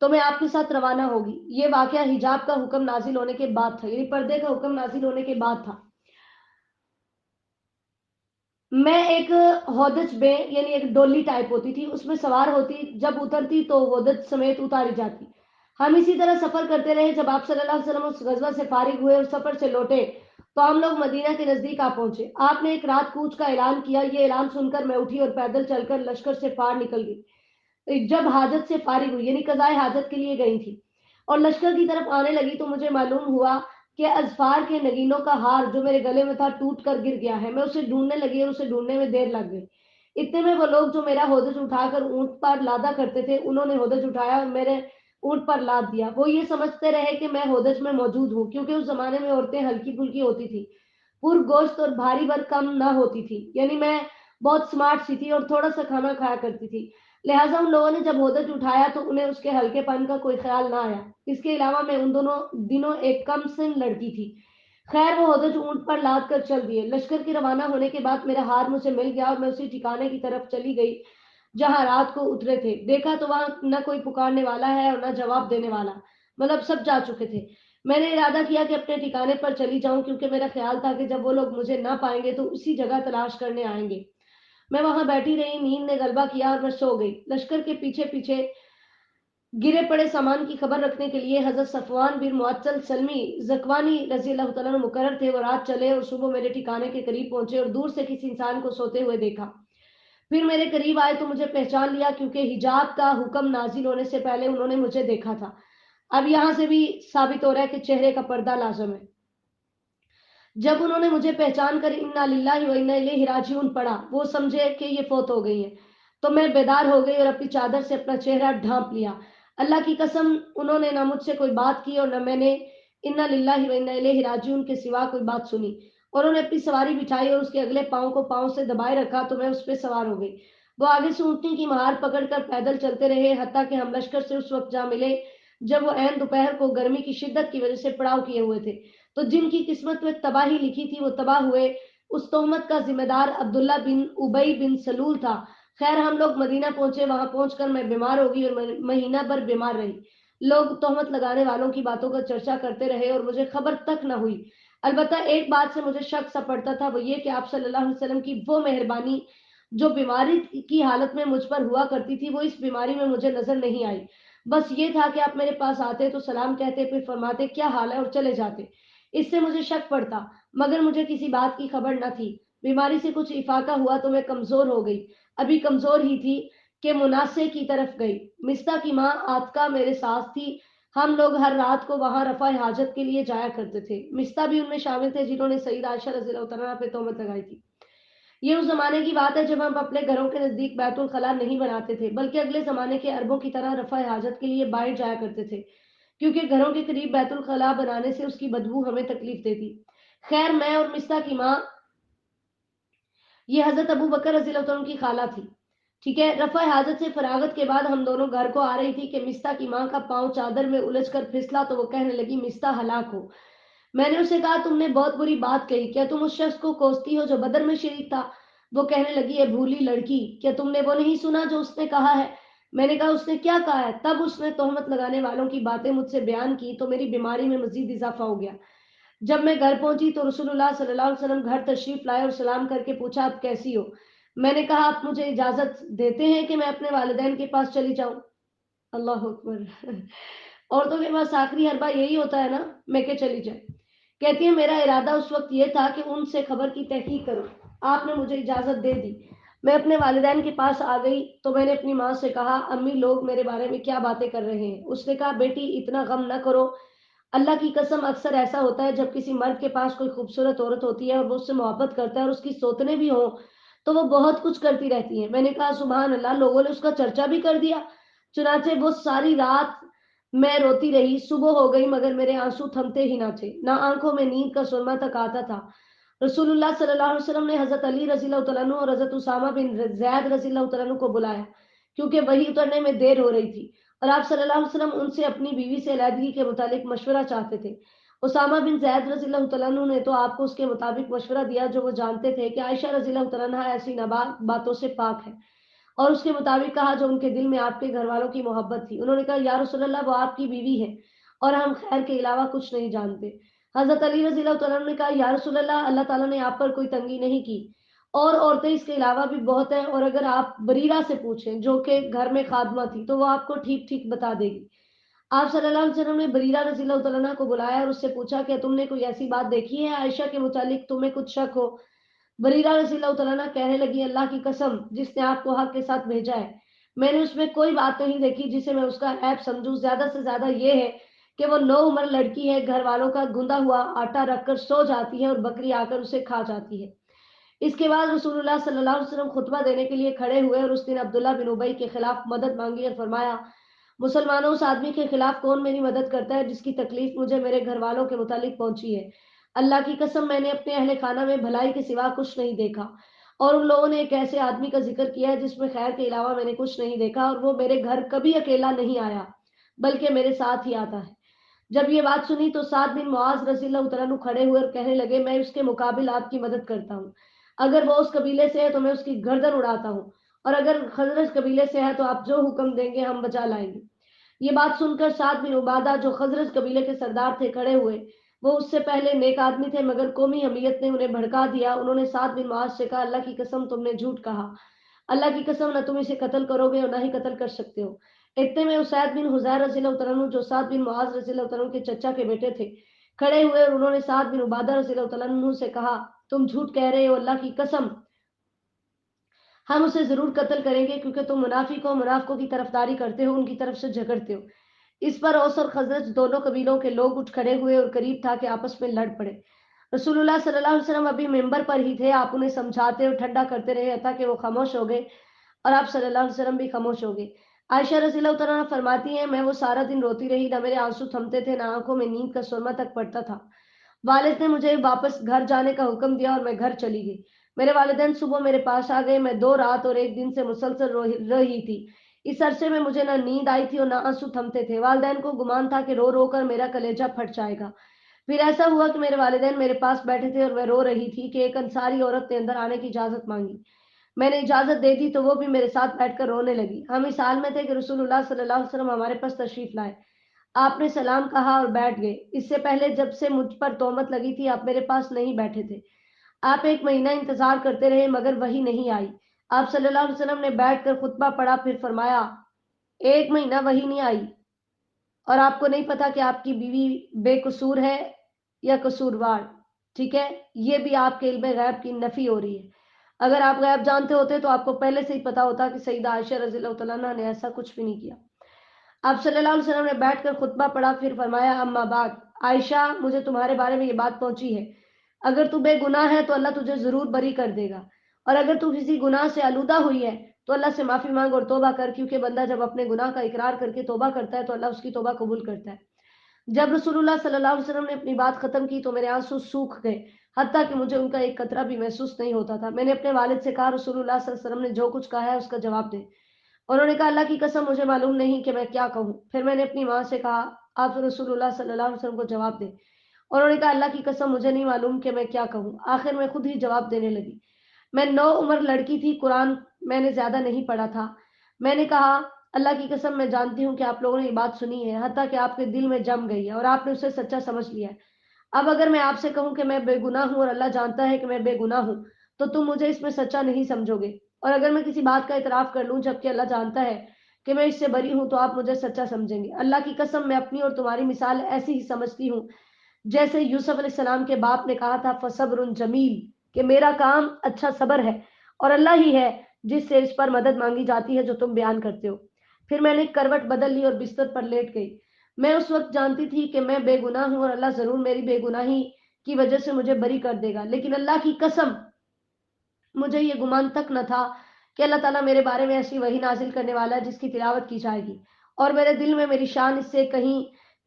تو میں آپ کے ساتھ روانہ ہوگی۔ یہ واقعہ حجاب کا حکم نازل ہونے کے بعد تھا، یعنی پردے کا حکم نازل ہونے کے بعد تھا۔ میں ایک ہودج میں، یعنی ایک ڈولی ٹائپ ہوتی تھی، اس میں سوار ہوتی، جب اترتی تو ہودج سمیت اتاری جاتی۔ ہم اسی طرح سفر کرتے رہے۔ جب آپ صلی اللہ علیہ وسلم اس غزوہ سے فارغ ہوئے اور سفر سے لوٹے تو ہم لوگ مدینہ کے نزدیک آ پہنچے۔ آپ نے ایک رات کوچ کا اعلان کیا۔ یہ اعلان سن کر میں اٹھی اور پیدل چل کر لشکر سے پار نکل گئی۔ جب حاجت سے فارغ ہوئی، یعنی قضائے حاجت کے لیے گئی تھی اور لشکر کی طرف آنے لگی تو مجھے معلوم ہوا کہ اذفار کے نگینوں کا ہار جو میرے گلے میں تھا ٹوٹ کر گر گیا ہے۔ میں اسے ڈھونڈنے لگی اور اسے ڈھونڈنے میں دیر لگ گئی۔ اتنے میں وہ لوگ جو میرا ہودج اٹھا کر اونٹ پر لادا کرتے تھے، انہوں نے ہودج اٹھایا اور میرے اونٹ پر لاد دیا۔ وہ یہ سمجھتے رہے کہ میں ہودج میں موجود ہوں، کیونکہ اس زمانے میں عورتیں ہلکی پھلکی ہوتی تھی، پر گوشت اور بھاری بھر کم نہ ہوتی تھی، یعنی میں بہت سمارٹ سی تھی اور تھوڑا سا کھانا کھایا کرتی تھی، لہٰذا ان لوگوں نے جب ہودج اٹھایا تو انہیں اس کے ہلکے پن کا کوئی خیال نہ آیا۔ اس کے علاوہ میں ان دونوں دنوں ایک کم سن لڑکی تھی۔ خیر وہ ہودج اونٹ پر لاد کر چل دیے۔ لشکر کے روانہ ہونے کے بعد میرا ہار مجھے مل گیا اور میں اسی ٹھکانے کی طرف چلی گئی جہاں رات کو اترے تھے۔ دیکھا تو وہاں نہ کوئی پکارنے والا ہے اور نہ جواب دینے والا، مطلب سب جا چکے تھے۔ میں نے ارادہ کیا کہ اپنے ٹھکانے پر چلی جاؤں، کیونکہ میرا خیال تھا کہ جب وہ لوگ مجھے نہ پائیں گے تو اسی جگہ تلاش کرنے آئیں گے۔ میں وہاں بیٹھی رہی، نیند نے غلبہ کیا اور میں سو گئی۔ لشکر کے پیچھے پیچھے گرے پڑے سامان کی خبر رکھنے کے لیے حضرت صفوان بن معطل سلمی زکوانی رضی اللہ تعالیٰ عنہ مقرر تھے۔ وہ رات چلے اور صبح میرے ٹھکانے کے قریب پہنچے اور دور سے کسی انسان کو سوتے ہوئے دیکھا۔ پھر میرے قریب آئے تو مجھے پہچان لیا، کیونکہ حجاب کا حکم نازل ہونے سے پہلے انہوں نے مجھے دیکھا تھا۔ اب یہاں سے بھی ثابت ہو رہا ہے کہ چہرے کا پردہ لازم ہے۔ جب انہوں نے مجھے پہچان کر انا للہ و انا الیہ راجعون پڑھا، وہ سمجھے کہ یہ فوت ہو گئی ہیں، تو میں بیدار ہو گئی اور اپنی چادر سے اپنا چہرہ ڈھانپ لیا۔ اللہ کی قسم انہوں نے نہ مجھ سے کوئی بات کی اور نہ میں نے انا للہ و انا الیہ راجعون کے سوا کوئی بات سنی۔ اور انہوں نے اپنی سواری بچھائی اور اس کے اگلے پاؤں کو پاؤں سے دبائے رکھا تو میں اس پہ سوار ہو گئی۔ وہ آگے سے اونٹنی کی مہار پکڑ کر پیدل چلتے رہے، حتیٰ کہ ہم لشکر سے اس وقت جا ملے جب وہ عین دوپہر کو گرمی کی شدت کی وجہ سے پڑاؤ کیے ہوئے تھے۔ تو جن کی قسمت میں تباہی لکھی تھی وہ تباہ ہوئے۔ اس تہمت کا ذمہ دار عبداللہ بن ابی بن سلول تھا۔ خیر ہم لوگ مدینہ پہنچے، وہاں پہنچ کر میں بیمار ہو گئی اور مہینہ بھر بیمار رہی۔ لوگ تہمت لگانے والوں کی باتوں کا چرچا کرتے رہے اور مجھے خبر تک نہ ہوئی۔ البتہ ایک بات سے مجھے شک سا پڑتا تھا، وہ یہ کہ آپ صلی اللہ علیہ وسلم کی وہ مہربانی جو بیماری کی حالت میں مجھ پر ہوا کرتی تھی، وہ اس بیماری میں مجھے نظر نہیں آئی۔ بس یہ تھا کہ آپ میرے پاس آتے تو سلام کہتے، پھر فرماتے کیا حال ہے اور چلے جاتے۔ اس سے مجھے شک پڑتا، مگر مجھے کسی بات کی خبر نہ تھی۔ بیماری سے کچھ افاقہ ہوا تو میں کمزور ہو گئی، ابھی کمزور ہی تھی کہ مناسے کی طرف گئی۔ مستہ کی ماں آتکا میرے ساتھ تھی۔ ہم لوگ ہر رات کو وہاں رفع حاجت کے لیے جایا کرتے تھے۔ مستہ بھی ان میں شامل تھے جنہوں نے سیدہ عائشہ رضی اللہ تعالیٰ عنہا پہ تہمت لگائی تھی۔ یہ اس زمانے کی بات ہے جب ہم اپنے گھروں کے نزدیک بیت الخلاء نہیں بناتے تھے، بلکہ اگلے زمانے کے عربوں کی طرح رفع حاجت کے لیے باہر جایا کرتے تھے، کیونکہ گھروں کے قریب بیت الخلاء بنانے سے اس کی بدبو ہمیں تکلیف دیتی۔ خیر میں اور مستہ کی ماں، یہ حضرت ابو بکر رضی اللہ عنہ کی خالہ تھی، ٹھیک ہے، رفع حاجت سے فراغت کے بعد ہم دونوں گھر کو آ رہی تھی کہ مستہ کی ماں کا پاؤں چادر میں الجھ کر پھسلا تو وہ کہنے لگی مستہ ہلاک ہو۔ میں نے اسے کہا تم نے بہت بری بات کہی، کیا تم اس شخص کو کوستی ہو جو بدر میں شریک تھا؟ وہ کہنے لگی اے بھولی لڑکی، کیا تم نے وہ نہیں سنا جو اس نے کہا ہے؟ میں نے کہا اس نے کیا کہا ہے؟ تب اس نے تہمت لگانے والوں کی باتیں مجھ سے بیان کی تو میری بیماری میں مزید اضافہ ہو گیا۔ جب میں گھر پہنچی تو رسول اللہ صلی اللہ علیہ وسلم گھر تشریف لائے اور سلام کر کے پوچھا آپ کیسی ہو؟ میں نے کہا آپ مجھے اجازت دیتے ہیں کہ میں اپنے والدین کے پاس چلی جاؤں؟ اللہ اکبر عورتوں کے پاس آخری حربہ یہی ہوتا ہے نا، میں کہ چلی جائے۔ کہتی ہے میرا ارادہ اس وقت یہ تھا کہ ان سے خبر کی تحقیق کروں، آپ نے مجھے اجازت دے دی۔ میں اپنے والدین کے پاس آ گئی تو میں نے اپنی ماں سے کہا امی لوگ میرے بارے میں کیا باتیں کر رہے ہیں؟ اس نے کہا بیٹی اتنا غم نہ کرو، اللہ کی قسم اکثر ایسا ہوتا ہے جب کسی مرد کے پاس کوئی خوبصورت عورت ہوتی ہے اور وہ اس سے محبت کرتا ہے اور اس کی سوتنے بھی ہوں تو وہ بہت کچھ کرتی رہتی ہے۔ میں نے کہا سبحان اللہ، لوگوں نے اس کا چرچا بھی کر دیا۔ چنانچہ وہ ساری رات میں روتی رہی، صبح ہو گئی مگر میرے آنسو تھمتے ہی نہ تھے، نہ آنکھوں میں نیند کا سرما تک آتا تھا۔ رسول اللہ صلی اللہ علیہ وسلم نے حضرت علی رضی اللہ تعالیٰ عنہ اور حضرت اسامہ بن زید رضی اللہ تعالیٰ عنہ کو بلایا کیونکہ وحی اترنے میں دیر ہو رہی تھی اور آپ صلی اللہ علیہ وسلم ان سے اپنی بیوی سے علیحدگی کے متعلق مشورہ چاہتے تھے۔ اسامہ بن زید رضی اللہ تعالیٰ عنہ نے تو آپ کو اس کے مطابق مشورہ دیا جو وہ جانتے تھے کہ عائشہ رضی اللہ تعالیٰ عنہ ایسی ناباک باتوں سے پاک ہے، اور اس کے مطابق کہا جو ان کے دل میں آپ کے گھر والوں کی محبت تھی۔ انہوں نے کہا یا رسول اللہ، وہ آپ کی بیوی ہے اور ہم خیر کے علاوہ کچھ نہیں جانتے۔ حضرت علی رضی اللہ تعالیٰ عنہ نے کہا یا رسول اللہ، اللہ تعالیٰ نے آپ پر کوئی تنگی نہیں کی اور عورتیں اس کے علاوہ بھی بہت ہیں، اور اگر آپ بریرہ سے پوچھیں جو کہ گھر میں خادمہ تھی تو وہ آپ کو ٹھیک ٹھیک بتا دے گی۔ آپ صلی اللہ علیہ وسلم نے بریرہ رضی اللہ تعالیٰ عنہ کو بلایا اور اس سے پوچھا کہ تم نے کوئی ایسی بات دیکھی ہے عائشہ کے متعلق تمہیں کچھ شک ہو؟ بریرہ رضی اللہ تعالیٰ عنہ کہنے لگی اللہ کی قسم جس نے آپ کو حق کے ساتھ بھیجا ہے، میں نے اس میں کوئی بات نہیں دیکھی جسے میں اس کا عیب سمجھوں، زیادہ سے زیادہ یہ ہے کہ وہ نو عمر لڑکی ہے، گھر والوں کا گندا ہوا آٹا رکھ کر سو جاتی ہے اور بکری آ کر اسے کھا جاتی ہے۔ اس کے بعد رسول اللہ صلی اللہ علیہ وسلم خطبہ دینے کے لیے کھڑے ہوئے اور اس دن عبداللہ بن ابی کے خلاف مدد مانگی اور فرمایا مسلمانوں اس آدمی کے خلاف کون میری مدد کرتا ہے جس کی تکلیف مجھے میرے گھر والوں کے متعلق پہنچی ہے؟ اللہ کی قسم میں نے اپنے اہل خانہ میں بھلائی کے سوا کچھ نہیں دیکھا، اور ان لوگوں نے ایک ایسے آدمی کا ذکر کیا ہے جس میں خیر کے علاوہ میں نے کچھ نہیں دیکھا، اور وہ میرے گھر کبھی اکیلا نہیں آیا بلکہ میرے ساتھ ہی آتا ہے۔ جب یہ بات سنی تو سعد بن معاذ رضی اللہ تعالیٰ عنہ کھڑے ہوئے اور کہنے لگے میں اس کے مقابل آپ کی مدد کرتا ہوں، اگر وہ اس قبیلے سے ہے تو میں اس کی گردن اڑاتا ہوں، اور اگر خزرج قبیلے سے ہے تو آپ جو حکم دیں گے ہم بجا لائیں گے۔ یہ بات سن کر سعد بن عبادہ جو خزرج قبیلے کے سردار تھے کھڑے ہوئے، وہ اس سے پہلے نیک آدمی تھے مگر قومی حمیت نے انہیں بھڑکا دیا۔ انہوں نے سعد بن معاذ سے کہا اللہ کی قسم تم نے جھوٹ کہا، اللہ کی قسم نہ تم اسے قتل کرو گے اور نہ ہی قتل کر سکتے ہو۔ اتنے میں اسید بن حذیر رضی اللہ تعالیٰ عنہ جو سعد بن معاذ رضی اللہ تعالیٰ عنہ کے چچا کے بیٹے تھے کھڑے ہوئے اور انہوں نے سعد بن عبادہ رضی اللہ تعالیٰ عنہ سے کہا تم جھوٹ کہہ رہے ہو، اللہ کی قسم ہم اسے ضرور قتل کریں گے کیونکہ تم منافق ہو، منافقوں کی طرفداری کرتے ہو، ان کی طرف سے جھگڑتے ہو۔ اس پر اوس اور خزرج دونوں قبیلوں کے لوگ اٹھ کھڑے ہوئے اور قریب تھا کہ آپس میں لڑ پڑے۔ رسول اللہ صلی اللہ علیہ وسلم ابھی ممبر پر ہی تھے، آپ انہیں سمجھاتے اور ٹھنڈا کرتے رہے حتیٰ کہ وہ خاموش ہو گئے اور آپ صلی اللہ علیہ وسلم بھی خاموش ہو گئے۔ عائشہ رضی اللہ تعالیٰ عنہ فرماتی ہیں میں وہ سارا دن روتی رہی، نہ میرے آنسو تھمتے تھے، نہ آنکھوں میں نیند کا سرما تک پڑتا تھا۔ والد نے مجھے واپس گھر جانے کا حکم دیا اور میں گھر چلی گئی۔ میرے والدین صبح میرے پاس آ گئے، میں 2 رات اور 1 دن سے مسلسل رہی تھی۔ اس عرصے میں مجھے نہ نیند آئی تھی اور نہ آنسو تھمتے تھے۔ والدین کو گمان تھا کہ رو رو کر میرا کلیجہ پھٹ جائے گا۔ پھر ایسا ہوا کہ میرے والدین میرے پاس بیٹھے تھے اور میں رو رہی تھی کہ ایک انصاری عورت نے اندر آنے کی اجازت مانگی۔ میں نے اجازت دے دی تو وہ بھی میرے ساتھ بیٹھ کر رونے لگی۔ ہم اس حال میں تھے کہ رسول اللہ صلی اللہ علیہ وسلم ہمارے پاس تشریف لائے۔ آپ نے سلام کہا اور بیٹھ گئے۔ اس سے پہلے جب سے مجھ پر تہمت لگی تھی آپ میرے پاس نہیں بیٹھے تھے۔ آپ 1 مہینہ انتظار کرتے رہے مگر وہی نہیں آئی۔ آپ صلی اللہ علیہ وسلم نے بیٹھ کر خطبہ پڑھا، پھر فرمایا 1 مہینہ وہی نہیں آئی اور آپ کو نہیں پتا کہ آپ کی بیوی بے قصور ہے یا قصوروار، ٹھیک ہے؟ یہ بھی آپ کے علم غیب کی نفی ہو رہی ہے۔ اگر آپ غیب جانتے ہوتے تو آپ کو پہلے سے ہی پتا ہوتا کہ سیدہ عائشہ رضی اللہ تعالیٰ عنہ نے ایسا کچھ بھی نہیں کیا۔ آپ صلی اللہ علیہ وسلم نے بیٹھ کر خطبہ پڑھا، پھر فرمایا اما بعد عائشہ مجھے تمہارے بارے میں یہ بات پہنچی ہے، اگر تو بے گناہ ہے تو اللہ تجھے ضرور بری کر دے گا، اور اگر تو کسی گناہ سے آلودہ ہوئی ہے تو اللہ سے معافی مانگ اور توبہ کر، کیونکہ بندہ جب اپنے گناہ کا اقرار کر کے توبہ کرتا ہے تو اللہ اس کی توبہ قبول کرتا ہے۔ جب رسول اللہ صلی اللہ علیہ وسلم نے اپنی بات ختم کی تو میرے آنسو سوکھ گئے، حتیٰ کہ مجھے ان کا ایک قطرہ بھی محسوس نہیں ہوتا تھا۔ میں نے اپنے والد سے کہا رسول اللہ صلی اللہ علیہ وسلم نے جو کچھ کہا ہے اس کا جواب دے۔ انہوں نے کہا اللہ کی قسم مجھے معلوم نہیں کہ میں کیا کہوں۔ پھر میں نے اپنی ماں سے کہا آپ رسول اللہ صلی اللہ علیہ وسلم کو جواب دیں۔ انہوں نے کہا اللہ کی قسم مجھے نہیں معلوم کہ میں کیا کہوں۔ آخر میں خود ہی جواب دینے لگی۔ میں 9 عمر لڑکی تھی، قرآن میں نے زیادہ نہیں پڑھا تھا۔ میں نے کہا اللہ کی قسم میں جانتی ہوں کہ آپ لوگوں نے یہ بات سنی ہے، حتیٰ کہ آپ کے دل میں جم گئی ہے اور آپ نے اسے سچا سمجھ لیا ہے۔ اب اگر میں آپ سے کہوں کہ میں بے گناہ ہوں اور اللہ جانتا ہے کہ میں بے گناہ ہوں تو تم مجھے اس میں سچا نہیں سمجھو گے، اور اگر میں کسی بات کا اعتراف کر لوں جبکہ اللہ جانتا ہے کہ میں اس سے بری ہوں تو آپ مجھے سچا سمجھیں گے۔ اللہ کی قسم میں اپنی اور تمہاری مثال ایسی ہی سمجھتی ہوں جیسے یوسف علیہ السلام کے باپ نے کہا تھا فصبر جمیل، کہ میرا کام اچھا صبر ہے، اور اللہ ہی ہے جس سے اس پر مدد مانگی جاتی ہے جو تم بیان کرتے ہو۔ پھر میں نے کروٹ بدل لی اور بستر پر لیٹ گئی۔ میں اس وقت جانتی تھی کہ میں بے گناہ ہوں اور اللہ ضرور میری بے گناہی کی وجہ سے مجھے بری کر دے گا، لیکن اللہ کی قسم مجھے یہ گمان تک نہ تھا کہ اللہ تعالیٰ میرے بارے میں ایسی وحی نازل کرنے والا ہے جس کی تلاوت کی جائے گی، اور میرے دل میں میری شان اس سے کہیں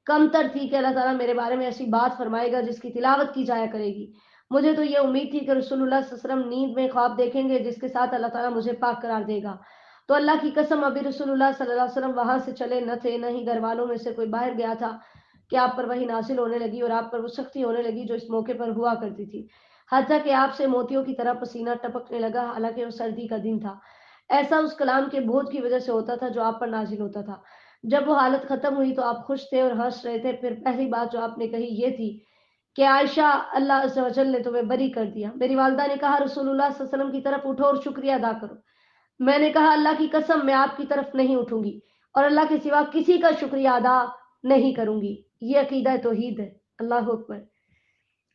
کمتر تھی کہ اللہ تعالیٰ میرے بارے میں ایسی بات فرمائے گا جس کی تلاوت کی جایا کرے گی۔ مجھے تو یہ امید تھی کہ رسول اللہ صلی اللہ علیہ وسلم نیند میں خواب دیکھیں گے جس کے ساتھ اللہ تعالیٰ مجھے پاک قرار دے گا۔ تو اللہ کی قسم ابھی رسول اللہ صلی اللہ علیہ وسلم وہاں سے چلے نہ تھے، نہ ہی گھر والوں میں سے کوئی باہر گیا تھا کہ آپ پر وحی نازل ہونے لگی اور آپ پر وہ سختی ہونے لگی جو اس موقع پر ہوا کرتی تھی، حتیٰ کہ آپ سے موتیوں کی طرح پسینہ ٹپکنے لگا، حالانکہ وہ سردی کا دن تھا۔ ایسا اس کلام کے بوجھ کی وجہ سے ہوتا تھا جو آپ پر نازل ہوتا تھا۔ جب وہ حالت ختم ہوئی تو آپ خوش تھے اور ہنس رہے تھے۔ پھر پہلی بات جو آپ نے کہی یہ تھی کہ عائشہ، اللہ عز و جل نے تمہیں بری کر دیا۔ میری والدہ نے کہا رسول اللہ صلی اللہ علیہ وسلم کی طرف اٹھو اور شکریہ ادا کرو۔ میں نے کہا اللہ کی قسم میں آپ کی طرف نہیں اٹھوں گی اور اللہ کے سوا کسی کا شکریہ ادا نہیں کروں گی۔ یہ عقیدہ توحید ہے۔ اللہ اکبر۔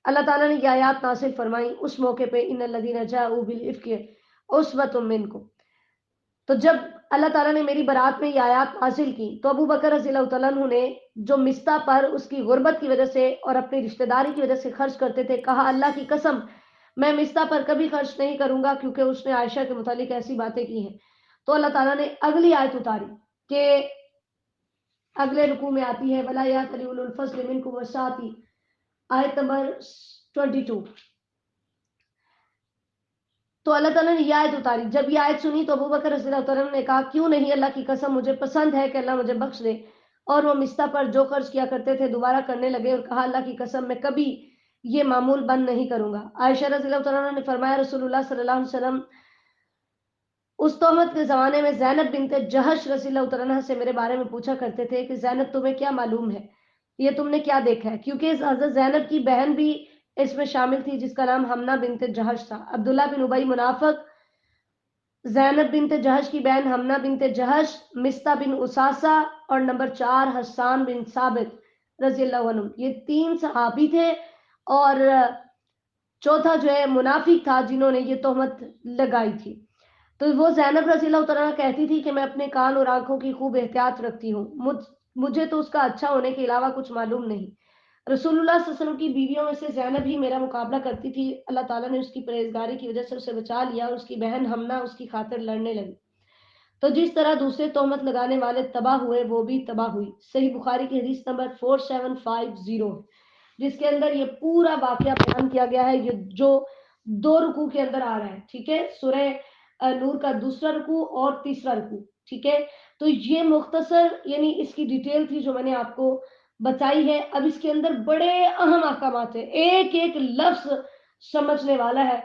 اللہ تعالیٰ نے یہ آیات نازل فرمائی اس موقع پہ، ان الذین جاءوا بالافک عصبۃ منکم۔ تو جب اللہ تعالیٰ نے میری برات میں یہ آیات نازل کی تو ابو بکر رضی اللہ تعالیٰ عنہ نے، جو مستہ پر اس کی غربت کی وجہ سے اور اپنی رشتہ داری کی وجہ سے خرچ کرتے تھے، کہا اللہ کی قسم میں مستہ پر کبھی خرچ نہیں کروں گا کیونکہ اس نے عائشہ کے متعلق ایسی باتیں کی ہیں۔ تو اللہ تعالیٰ نے اگلی آیت اتاری کہ اگلے رکوع میں آتی ہے وَلَا يَأْتَلِ أُولُو الْفَضْلِ مِنْكُمْ وَالسَّعَةِ، آیت نمبر 22۔ تو اللہ تعالیٰ نے یہ آیت اتاری۔ جب یہ آیت سنی تو ابو بکر رضی اللہ عنہ نے کہا کیوں نہیں، اللہ کی قسم مجھے پسند ہے کہ اللہ مجھے بخش دے، اور وہ مستہ پر جو خرچ کیا کرتے تھے دوبارہ کرنے لگے اور کہا اللہ کی قسم میں کبھی یہ معمول بند نہیں کروں گا۔ عائشہ رضی اللہ عنہ نے فرمایا رسول اللہ صلی اللہ علیہ وسلم اس تہمت کے زمانے میں زینب بنت جہش رضی اللہ عنہ سے میرے بارے میں پوچھا کرتے تھے کہ زینب تمہیں کیا معلوم ہے، یہ تم نے کیا دیکھا ہے، کیونکہ حضرت زینب کی بہن بھی اس میں شامل تھی جس کا نام حمنہ بنت جہش تھا۔ عبداللہ بن ابی منافق، زینب بنت جہش کی بہن حمنہ بنت جہش، مستہ بن اساسہ، اور نمبر 4 حسان بن ثابت رضی اللہ عنہ، یہ 3 صحابی تھے، اور چوتھا جو ہے منافق تھا جنہوں نے یہ تہمت لگائی تھی۔ تو وہ زینب رضی اللہ عنہ کہتی تھی کہ میں اپنے کان اور آنکھوں کی خوب احتیاط رکھتی ہوں، مجھے تو اس کا اچھا ہونے کے علاوہ کچھ معلوم نہیں۔ رسول اللہ صلی اللہ علیہ وسلم کی بیویوں میں سے زینب ہی میرا مقابلہ کرتی تھی، اللہ تعالیٰ نے اس کی پرہیزگاری کی وجہ سے اسے بچا لیا اور اس کی بہن حمنہ اس کی خاطر لڑنے لگی۔ تو جس طرح دوسرے تہمت لگانے والے تباہ ہوئے وہ بھی تباہ ہوئی۔ صحیح بخاری کی حدیث نمبر 4750 جس کے اندر یہ پورا واقعہ بیان کیا گیا ہے، یہ جو 2 رکوع کے اندر آ رہا ہے، ٹھیک ہے، سورہ نور کا دوسرا رکوع اور تیسرا رکوع، ٹھیک ہے۔ تو یہ مختصر یعنی اس کی ڈیٹیل تھی جو میں نے آپ کو بتائی ہے۔ اب اس کے اندر بڑے اہم احکامات ہیں، ایک ایک لفظ سمجھنے والا ہے۔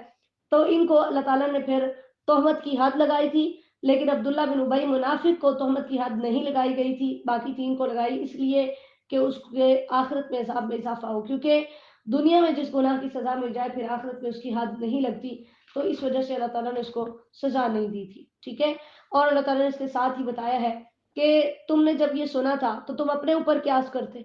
تو ان کو اللہ تعالیٰ نے پھر تہمت کی حد لگائی تھی، لیکن عبداللہ بن ابی منافق کو تہمت کی حد نہیں لگائی گئی تھی، باقی 3 کو لگائی، اس لیے کہ اس کے آخرت میں عذاب میں اضافہ ہو، کیونکہ دنیا میں جس گناہ کی سزا مل جائے پھر آخرت میں اس کی حد نہیں لگتی، تو اس وجہ سے اللہ تعالیٰ نے اس کو سزا نہیں دی تھی، ٹھیک ہے۔ اور اللہ تعالیٰ نے اس کے ساتھ ہی بتایا ہے کہ تم نے جب یہ سنا تھا تو تم اپنے اوپر قیاس کرتے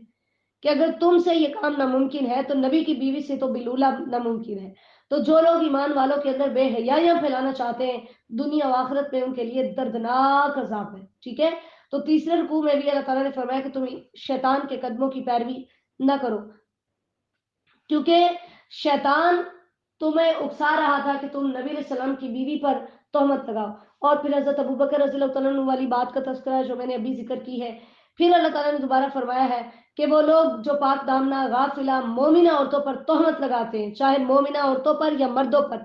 کہ اگر تم سے یہ کام ناممکن ہے تو نبی کی بیوی سے تو بالولا ناممکن ہے۔ تو جو لوگ ایمان والوں کے اندر بے حیائیاں پھیلانا چاہتے ہیں دنیا و آخرت میں ان کے لیے دردناک عذاب ہے، ٹھیک ہے۔ تو تیسرے رکوع میں بھی اللہ تعالیٰ نے فرمایا کہ تم شیطان کے قدموں کی پیروی نہ کرو، کیونکہ شیطان تمہیں اکسا رہا تھا کہ تم نبی علیہ السلام کی بیوی پر تہمت لگاؤ۔ اور پھر حضرت ابو بکر رضی اللہ عنہ والی بات کا تذکرہ ہے جو میں نے ابھی ذکر کی ہے۔ پھر اللہ تعالیٰ نے دوبارہ فرمایا ہے کہ وہ لوگ جو پاک دامنہ غافلہ مومنہ عورتوں پر تہمت لگاتے ہیں، چاہے مومنہ عورتوں پر یا مردوں پر،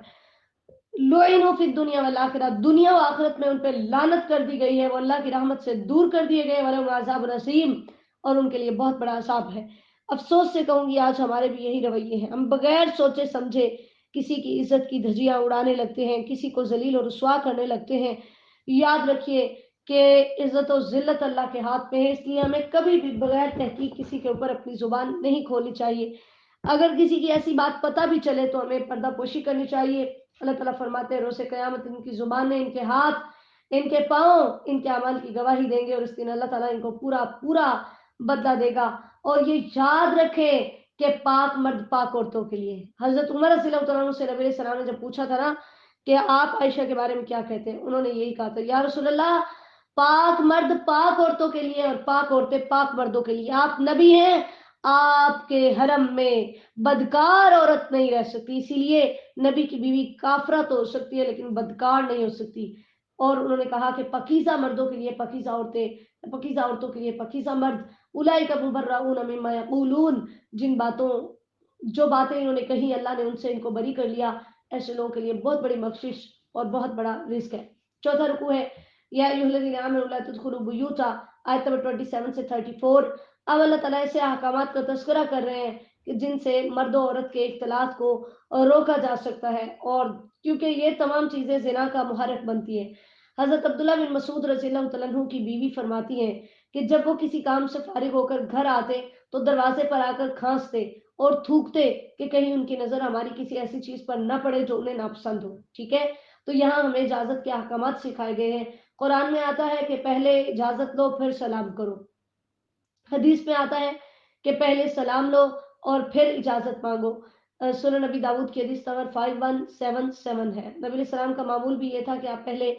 لعنوا فی الدنیا والآخرہ، دنیا و آخرت میں ان پہ لعنت کر دی گئی ہے، وہ اللہ کی رحمت سے دور کر دیے گئے، ولہم عذاب عظیم، اور ان کے لیے بہت بڑا عذاب ہے۔ افسوس سے کہوں گی آج ہمارے بھی یہی رویے ہیں، ہم بغیر سوچے سمجھے کسی کی عزت کی دھجیاں اڑانے لگتے ہیں، کسی کو ذلیل و رسوا کرنے لگتے ہیں۔ یاد رکھیے کہ عزت و ذلت اللہ کے ہاتھ میں ہے، اس لیے ہمیں کبھی بھی بغیر تحقیق کسی کے اوپر اپنی زبان نہیں کھولنی چاہیے۔ اگر کسی کی ایسی بات پتہ بھی چلے تو ہمیں پردہ پوشی کرنی چاہیے۔ اللہ تعالیٰ فرماتے ہیں روز قیامت ان کی زبانیں، ان کے ہاتھ، ان کے پاؤں ان کے اعمال کی گواہی دیں گے، اور اس دن اللہ تعالیٰ ان کو پورا پورا بدلہ دے گا۔ اور یہ یاد رکھے کہ پاک مرد پاک عورتوں کے لیے۔ حضرت عمر رضی اللہ عنہ سے نبی علیہ السلام نے جب پوچھا تھا نا کہ آپ عائشہ کے بارے میں کیا کہتے ہیں؟ انہوں نے یہی کہا تھا، یا رسول اللہ پاک مرد پاک عورتوں کے لیے اور پاک عورتیں پاک مردوں کے لیے، آپ نبی ہیں، آپ کے حرم میں بدکار عورت نہیں رہ سکتی، اسی لیے نبی کی بیوی کافرہ تو ہو سکتی ہے لیکن بدکار نہیں ہو سکتی۔ اور انہوں نے کہا کہ پاکیزہ مردوں کے لیے پاکیزہ عورتیں، پاکیزہ عورتوں کے لیے پاکیزہ مرد، اولئک مبرؤون مما یقولون، جو باتیں انہوں نے کہی اللہ نے ان سے ان کو بری کر لیا، ایسے لوگوں کے لیے بہت بڑی بخشش اور بہت بڑا رزق ہے۔ چوتھا رکوع ہے یا ایھا الذین آمنوا لا تدخلوا بیوتا، آیت نمبر 27 سے 34۔ اب اللہ تعالیٰ ایسے احکامات کا تذکرہ کر رہے ہیں کہ جن سے مرد و عورت کے اختلاط کو روکا جا سکتا ہے، اور کیونکہ یہ تمام چیزیں زنا کا محرک بنتی ہیں۔ حضرت عبداللہ بن مسعود رضی اللہ تعالیٰ عنہ کی بیوی فرماتی ہیں کہ جب وہ کسی کام سے فارغ ہو کر گھر آتے تو دروازے پر آ کر کھانستے اور تھوکتے کہ کہیں ان کی نظر ہماری کسی ایسی چیز پر نہ پڑے جو انہیں ناپسند ہو۔ ٹھیک ہے، تو یہاں ہمیں اجازت کے احکامات سکھائے گئے ہیں۔ قرآن میں آتا ہے کہ پہلے اجازت لو پھر سلام کرو، حدیث میں آتا ہے کہ پہلے سلام لو اور پھر اجازت مانگو۔ سنن نبی داؤد کی حدیث نمبر 5177 ہے۔ نبی علیہ السلام کا معمول بھی یہ تھا کہ آپ پہلے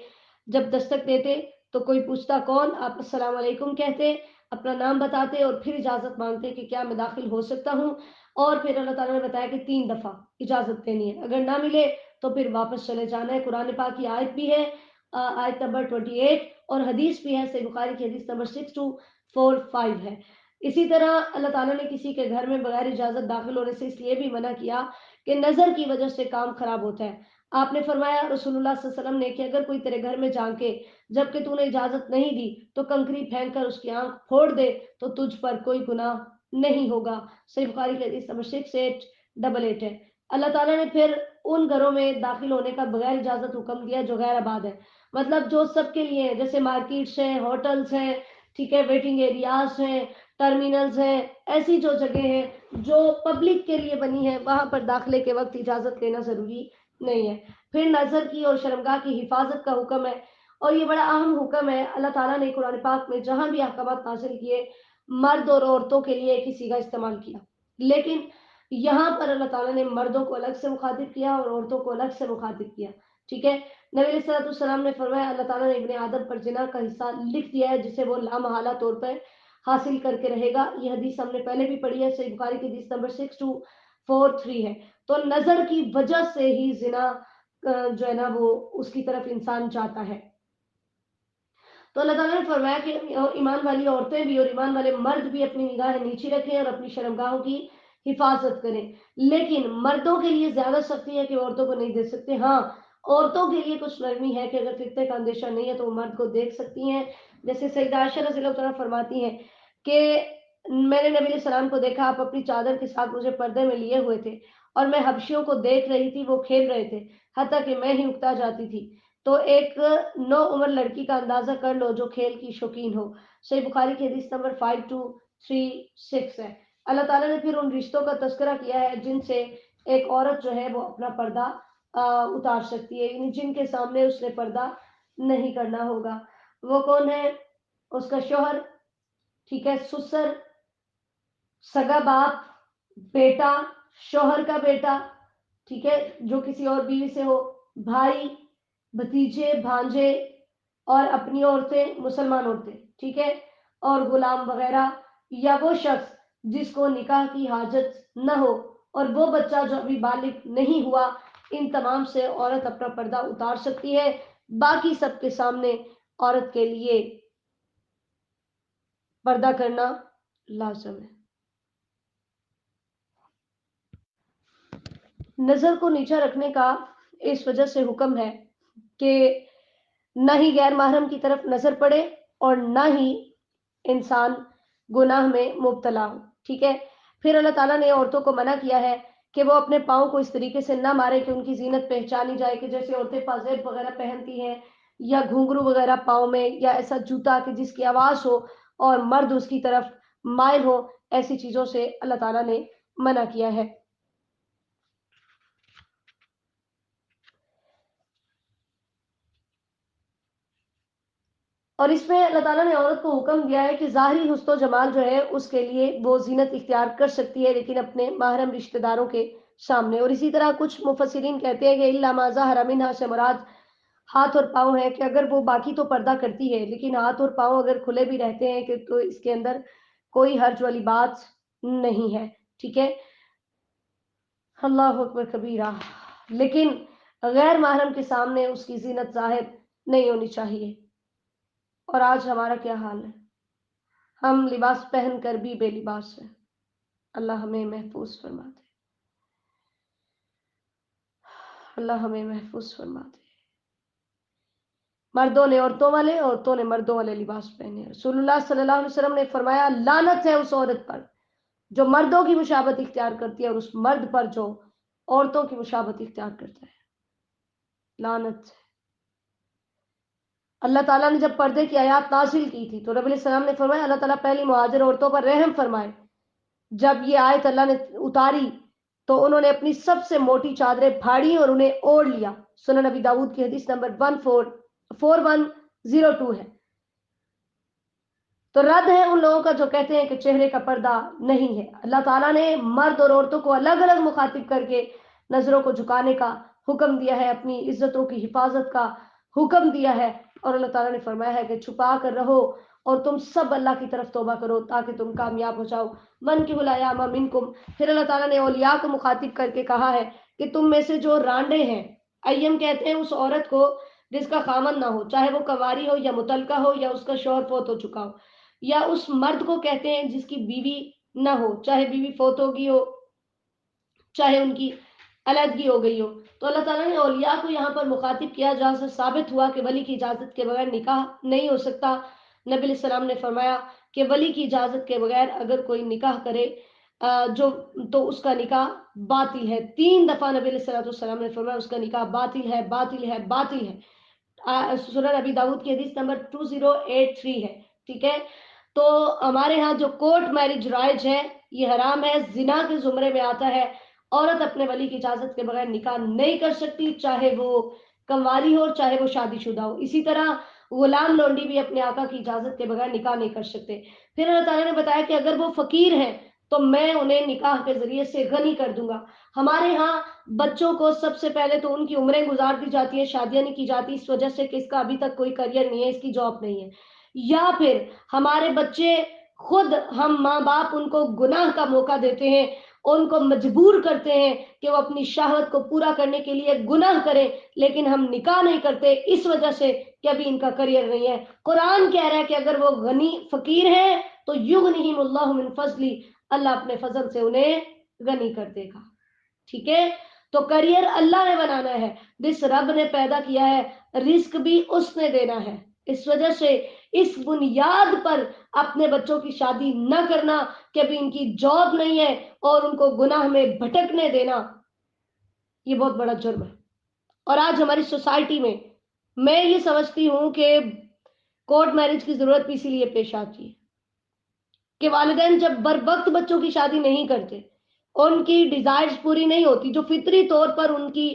جب دستک دیتے تو کوئی پوچھتا کون، آپ السلام علیکم کہتے، اپنا نام بتاتے اور پھر اجازت مانگتے کہ کیا میں داخل ہو سکتا ہوں، اور پھر اللہ تعالیٰ نے بتایا کہ 3 دفعہ اجازت دینی ہے، اگر نہ ملے تو پھر واپس چلے جانا ہے۔ قرآن پاک کی آیت بھی ہے، آیت نمبر 28، اور حدیث بھی ہے، صحیح بخاری کی حدیث نمبر 6245 ہے۔ اسی طرح اللہ تعالیٰ نے کسی کے گھر میں بغیر اجازت داخل ہونے سے اس لیے بھی منع کیا کہ نظر کی وجہ سے کام خراب ہوتا ہے۔ آپ نے فرمایا رسول اللہ صلی اللہ علیہ وسلم نے کہ اگر کوئی تیرے گھر میں جھانکے جبکہ تو نے اجازت نہیں دی تو کنکری پھینک کر اس کی آنکھ پھوڑ دے تو تجھ پر کوئی گناہ نہیں ہوگا، صحیح بخاری کی حدیث نمبر 6888 ہے۔ اللہ تعالیٰ نے پھر ان گھروں میں داخل ہونے کا بغیر اجازت حکم دیا جو غیر آباد ہے، مطلب جو سب کے لیے ہیں، جیسے مارکیٹس ہیں، ہوٹلز ہیں، ٹھیک ہے، ویٹنگ ایریاز ہیں، ٹرمینلز ہیں، ایسی جو جگہ ہیں جو پبلک کے لیے بنی ہے وہاں پر داخلے کے وقت اجازت لینا ضروری نہیں ہے۔ پھر نظر کی اور شرمگاہ کی حفاظت کا حکم ہے، اور یہ بڑا اہم حکم ہے۔ اللہ تعالیٰ نے قرآن پاک میں جہاں بھی احکامات نازل کیے مرد اور عورتوں کے لیے ایک ہی صیغہ استعمال کیا، لیکن یہاں پر اللہ تعالیٰ نے مردوں کو الگ سے مخاطب کیا اور عورتوں کو الگ سے مخاطب کیا۔ ٹھیک ہے، نبی علیہ الصلوۃ والسلام نے فرمایا اللہ تعالیٰ نے ابن آدم پر زنا کا حصہ لکھ دیا ہے جسے وہ لامحالہ طور پر حاصل کر کے رہے گا۔ یہ حدیث ہم نے پہلے بھی پڑھی ہے، صحیح بخاری کی حدیث نمبر 6243 ہے۔ تو نظر کی وجہ سے ہی زنا جو ہے نا وہ اس کی طرف انسان جاتا ہے۔ تو اللہ تعالیٰ نے فرمایا کہ ایمان والی عورتیں بھی اور ایمان والے مرد بھی اپنی نگاہیں نیچی رکھیں اور اپنی شرمگاہوں کی حفاظت کریں، لیکن مردوں کے لیے زیادہ سختی ہے کہ عورتوں کو نہیں دیکھ سکتے۔ ہاں، عورتوں کے لیے کچھ نرمی ہے کہ اگر فتنے کا اندیشہ نہیں ہے تو وہ مرد کو دیکھ سکتی ہیں، جیسے سیدہ عائشہ رضی اللہ تعالیٰ فرماتی ہیں کہ میں نے نبی علیہ السلام کو دیکھا، آپ اپنی چادر کے ساتھ مجھے پردے میں لیے ہوئے تھے اور میں حبشیوں کو دیکھ رہی تھی، وہ کھیل رہے تھے حتیٰ کہ میں ہی اکتا جاتی تھی۔ تو ایک نو عمر لڑکی کا اندازہ کر لو جو کھیل کی شوقین ہو، صحیح بخاری کی حدیث نمبر 5236 ہے۔ اللہ تعالیٰ نے پھر ان رشتوں کا تذکرہ کیا ہے جن سے ایک عورت جو ہے وہ اپنا پردہ اتار سکتی ہے، یعنی جن کے سامنے اس نے پردہ نہیں کرنا ہوگا۔ وہ کون ہے؟ اس کا شوہر، ٹھیک ہے، سسر، سگا باپ، بیٹا، شوہر کا بیٹا، ٹھیک ہے، جو کسی اور بیوی سے ہو، بھائی، بھتیجے، بھانجے، اور اپنی عورتیں، مسلمان عورتیں، ٹھیک ہے، اور غلام وغیرہ، یا وہ شخص جس کو نکاح کی حاجت نہ ہو، اور وہ بچہ جو ابھی بالغ نہیں ہوا، ان تمام سے عورت اپنا پردہ اتار سکتی ہے۔ باقی سب کے سامنے عورت کے لیے پردہ کرنا لازم ہے۔ نظر کو نیچا رکھنے کا اس وجہ سے حکم ہے کہ نہ ہی غیر محرم کی طرف نظر پڑے اور نہ ہی انسان گناہ میں مبتلا ہو، ٹھیک ہے۔ پھر اللہ تعالیٰ نے عورتوں کو منع کیا ہے کہ وہ اپنے پاؤں کو اس طریقے سے نہ مارے کہ ان کی زینت پہچانی جائے، کہ جیسے عورتیں پازیب وغیرہ پہنتی ہیں یا گھنگرو وغیرہ پاؤں میں، یا ایسا جوتا کہ جس کی آواز ہو اور مرد اس کی طرف مائل ہو، ایسی چیزوں سے اللہ تعالیٰ نے منع کیا ہے۔ اور اس میں اللہ تعالیٰ نے عورت کو حکم دیا ہے کہ ظاہری حسن و جمال جو ہے اس کے لیے وہ زینت اختیار کر سکتی ہے، لیکن اپنے محرم رشتہ داروں کے سامنے. اور اسی طرح کچھ مفسرین کہتے ہیں کہ الا ما ظہر منہا سے مراد ہاتھ اور پاؤں ہے، کہ اگر وہ باقی تو پردہ کرتی ہے لیکن ہاتھ اور پاؤں اگر کھلے بھی رہتے ہیں کہ تو اس کے اندر کوئی حرج والی بات نہیں ہے. ٹھیک ہے، اللہ اکبر کبیرہ. لیکن غیر محرم کے سامنے اس کی زینت ظاہر نہیں ہونی چاہیے. اور آج ہمارا کیا حال ہے؟ ہم لباس پہن کر بھی بے لباس ہیں. اللہ ہمیں محفوظ فرما دے، اللہ ہمیں محفوظ فرما دے. مردوں نے عورتوں والے، عورتوں نے مردوں والے لباس پہنے. رسول اللہ صلی اللہ علیہ وسلم نے فرمایا لعنت ہے اس عورت پر جو مردوں کی مشابہت اختیار کرتی ہے اور اس مرد پر جو عورتوں کی مشابہت اختیار کرتا ہے. لعنت ہے. اللہ تعالیٰ نے جب پردے کی آیات نازل کی تھی تو نبی علیہ السلام نے فرمایا اللہ تعالیٰ پہلی مہاجر عورتوں پر رحم فرمائے. جب یہ آیت اللہ نے اتاری تو انہوں نے اپنی سب سے موٹی چادریں پھاڑی اور انہیں اوڑھ لیا. سنن نبی داؤد کی حدیث نمبر 4102 ہے. تو رد ہے ان لوگوں کا جو کہتے ہیں کہ چہرے کا پردہ نہیں ہے. اللہ تعالیٰ نے مرد اور عورتوں کو الگ الگ مخاطب کر کے نظروں کو جھکانے کا حکم دیا ہے، اپنی عزتوں کی حفاظت کا حکم دیا ہے. اور اللہ تعالیٰ نے فرمایا ہے کہ چھپا کر رہو اور تم سب اللہ کی طرف توبہ کرو تاکہ تم کامیاب ہو جاؤ. من کی الایام منکم. پھر اللہ تعالیٰ نے اولیاء کو مخاطب کر کے کہا ہے کہ تم میں سے جو رانڈے ہیں، ایم کہتے ہیں اس عورت کو جس کا خامن نہ ہو، چاہے وہ کنواری ہو یا مطلقہ ہو یا اس کا شوہر فوت ہو چکا ہو، یا اس مرد کو کہتے ہیں جس کی بیوی نہ ہو، چاہے بیوی فوت ہوگی ہو چاہے ان کی علیحدگی ہو گئی ہو. تو اللہ تعالیٰ نے اولیاء کو یہاں پر مخاطب کیا جہاں سے ثابت ہوا کہ ولی کی اجازت کے بغیر نکاح نہیں ہو سکتا. نبی علیہ السلام نے فرمایا کہ ولی کی اجازت کے بغیر اگر کوئی نکاح کرے تو اس کا نکاح باطل ہے. 3 دفعہ نبی علیہ السلام نے فرمایا اس کا نکاح باطل ہے، باطل ہے، باطل ہے. سنن ابی داؤد کی حدیث نمبر 2083 ہے. ٹھیک ہے، تو ہمارے ہاں جو کورٹ میرج رائج ہے یہ حرام ہے، زنا کے زمرے میں آتا ہے. عورت اپنے ولی کی اجازت کے بغیر نکاح نہیں کر سکتی، چاہے وہ کنواری ہو چاہے وہ شادی شدہ ہو. اسی طرح غلام لونڈی بھی اپنے آقا کی اجازت کے بغیر نکاح نہیں کر سکتے. پھر اللہ تعالیٰ نے بتایا کہ اگر وہ فقیر ہیں تو میں انہیں نکاح کے ذریعے سے غنی کر دوں گا. ہمارے ہاں بچوں کو سب سے پہلے تو ان کی عمریں گزار دی جاتی ہیں، شادیاں نہیں کی جاتی اس وجہ سے کہ اس کا ابھی تک کوئی کریئر نہیں ہے، اس کی جاب نہیں ہے. یا پھر ہمارے بچے خود، ہم ماں باپ ان کو گناہ کا موقع دیتے ہیں، ان کو مجبور کرتے ہیں کہ وہ اپنی شہوت کو پورا کرنے کے لیے گناہ کریں، لیکن ہم نکاح نہیں کرتے اس وجہ سے کہ ابھی ان کا کریئر نہیں ہے. قرآن کہہ رہا ہے کہ اگر وہ غنی فقیر ہیں تو یغنیہم اللہ من فضلی، اللہ اپنے فضل سے انہیں غنی کر دے گا. ٹھیک ہے، تو کریئر اللہ نے بنانا ہے، جس رب نے پیدا کیا ہے رزق بھی اس نے دینا ہے. اس وجہ سے اس بنیاد پر اپنے بچوں کی شادی نہ کرنا کہ ابھی ان کی جاب نہیں ہے اور ان کو گناہ میں بھٹکنے دینا، یہ بہت بڑا جرم ہے. اور آج ہماری سوسائٹی میں یہ سمجھتی ہوں کہ کورٹ میرج کی ضرورت بھی اسی لیے پیش آتی ہے کہ والدین جب بر وقت بچوں کی شادی نہیں کرتے، ان کی ڈیزائرز پوری نہیں ہوتی جو فطری طور پر ان کی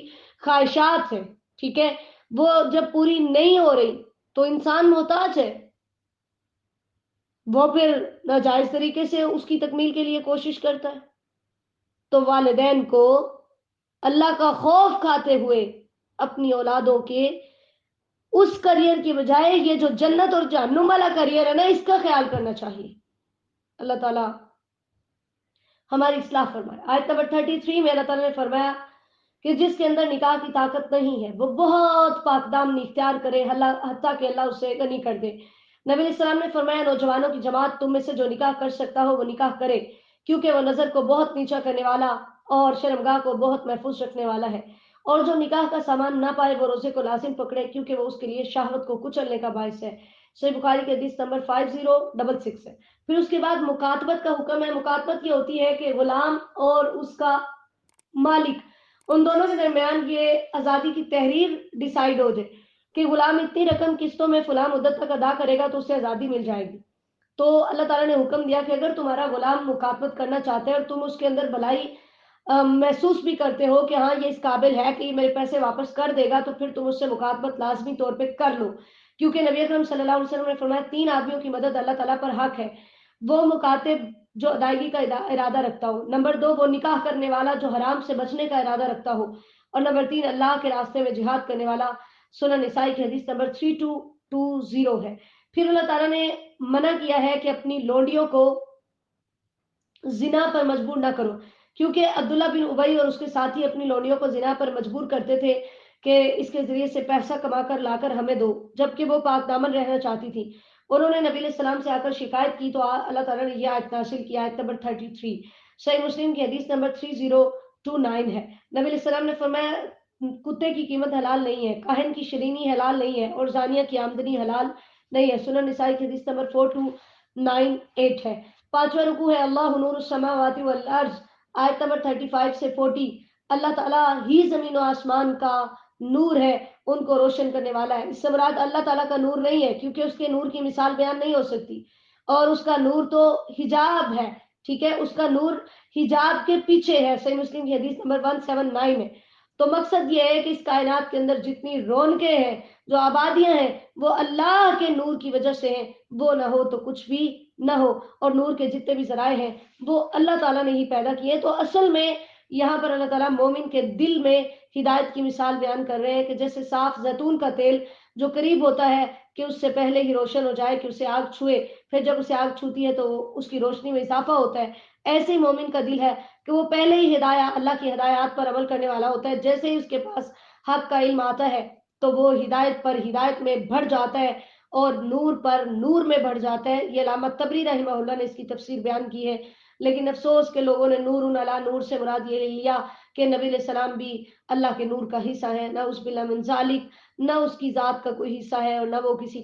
خواہشات ہیں، ٹھیک ہے، وہ جب پوری نہیں ہو رہی تو انسان محتاج ہے، وہ پھر ناجائز طریقے سے اس کی تکمیل کے لیے کوشش کرتا ہے. تو والدین کو اللہ کا خوف کھاتے ہوئے اپنی اولادوں کے اس کریئر کی بجائے یہ جو جنت اور جہنم والا کریئر ہے نا، اس کا خیال کرنا چاہیے. اللہ تعالیٰ ہماری اصلاح فرمائے. آیت نمبر 33 میں اللہ تعالیٰ نے فرمایا کہ جس کے اندر نکاح کی طاقت نہیں ہے وہ بہت پاک دامنی اختیار کرے حتیٰ کہ اللہ اسے غنی کر دے. نبی علیہ السلام نے فرمایا نوجوانوں کی جماعت تم میں سے جو نکاح کر سکتا ہو وہ نکاح کرے، کیونکہ وہ نظر کو بہت نیچا کرنے والا اور شرمگاہ کو بہت محفوظ رکھنے والا ہے. اور جو نکاح کا سامان نہ پائے وہ روزے کو لازم پکڑے، کیونکہ وہ اس کے لیے شہوت کو کچلنے کا باعث ہے. صحیح بخاری کی حدیث نمبر 5066 ہے. پھر اس کے بعد مکاتبت کا حکم ہے. مکاتبت یہ ہوتی ہے کہ غلام اور اس کا مالک، ان دونوں کے درمیان یہ آزادی کی تحریر ڈیسائیڈ ہو جائے کہ غلام اتنی رقم قسطوں میں فلاں مدت تک ادا کرے گا تو اسے آزادی مل جائے گی. تو اللہ تعالیٰ نے حکم دیا کہ اگر تمہارا غلام مکاتبت کرنا چاہتا ہے اور تم اس کے اندر بھلائی محسوس بھی کرتے ہو کہ ہاں یہ اس قابل ہے کہ یہ میرے پیسے واپس کر دے گا، تو پھر تم اس سے مکاتبت لازمی طور پہ کر لو. کیونکہ نبی اکرم صلی اللہ علیہ وسلم نے فرمایا 3 آدمیوں کی مدد اللہ تعالیٰ پر حق ہے، وہ مکاتب جو ادائیگی کا ارادہ رکھتا ہو، نمبر 2 وہ نکاح کرنے والا جو حرام سے بچنے کا ارادہ رکھتا ہو، اور نمبر 3 اللہ کے راستے میں جہاد کرنے والا۔ سنن نسائی کی حدیث نمبر 3220 ہے۔ پھر اللہ تعالیٰ نے منع کیا ہے کہ اپنی لونڈیوں کو زنا پر مجبور نہ کرو، کیونکہ عبداللہ بن ابی اور اس کے ساتھی اپنی لونڈیوں کو زنا پر مجبور کرتے تھے کہ اس کے ذریعے سے پیسہ کما کر لا کر ہمیں دو، جبکہ وہ پاک دامن رہنا چاہتی تھی۔ انہوں نے نبی علیہ السلام سے آ کر شکایت کی تو اللہ تعالیٰ نے یہ آیت نازل کی، آیت نمبر 33 صحیح مسلم کی حدیث نمبر 3029 ہے۔ نبی علیہ السلام نے فرمایا کتے کی قیمت حلال نہیں ہے، کاہن کی شرینی حلال نہیں ہے، اور زانیہ کی آمدنی حلال نہیں ہے۔ سنن نسائی کی حدیث نمبر 4298 ہے۔ 5واں رکوع ہے اللہ نور السماوات والارض، آیت نمبر 35 سے 40۔ اللہ تعالیٰ ہی زمین و آسمان کا نور ہے، ان کو روشن کرنے والا ہے۔ اس سے مراد اللہ تعالیٰ کا نور نہیں ہے، کیونکہ اس کے نور کی مثال بیان نہیں ہو سکتی، اور اس کا نور تو حجاب ہے، ٹھیک ہے، اس کا نور حجاب کے پیچھے ہے، صحیح مسلم کی حدیث نمبر 179 ہے۔ تو مقصد یہ ہے کہ اس کائنات کے اندر جتنی رونقیں ہیں، جو آبادیاں ہیں، وہ اللہ کے نور کی وجہ سے ہیں، وہ نہ ہو تو کچھ بھی نہ ہو، اور نور کے جتنے بھی ذرائع ہیں وہ اللہ تعالیٰ نے ہی پیدا کیے۔ تو اصل میں یہاں پر اللہ تعالیٰ مومن کے دل میں ہدایت کی مثال بیان کر رہے ہیں کہ جیسے صاف زیتون کا تیل جو قریب ہوتا ہے کہ اس سے پہلے ہی روشن ہو جائے کہ اسے آگ چھوئے، پھر جب اسے آگ چھوتی ہے تو اس کی روشنی میں اضافہ ہوتا ہے، ایسے ہی مومن کا دل ہے کہ وہ پہلے ہی اللہ کی ہدایات پر عمل کرنے والا ہوتا ہے۔ جیسے ہی اس کے پاس حق کا علم آتا ہے تو وہ ہدایت پر ہدایت میں بڑھ جاتا ہے، اور نور پر نور میں بڑھ جاتا ہے۔ یہ علامہ طبری رحمہ اللہ نے اس کی تفسیر بیان کی ہے، لیکن افسوس کہ لوگوں نے نور علی نور سے مراد یہ لیا کہ نبی علیہ السلام بھی اللہ کے نور کا حصہ ہے، نہ اس بلا من ذالک، نہ اس کی ذات کا کوئی حصہ ہے، اور نہ وہ کسی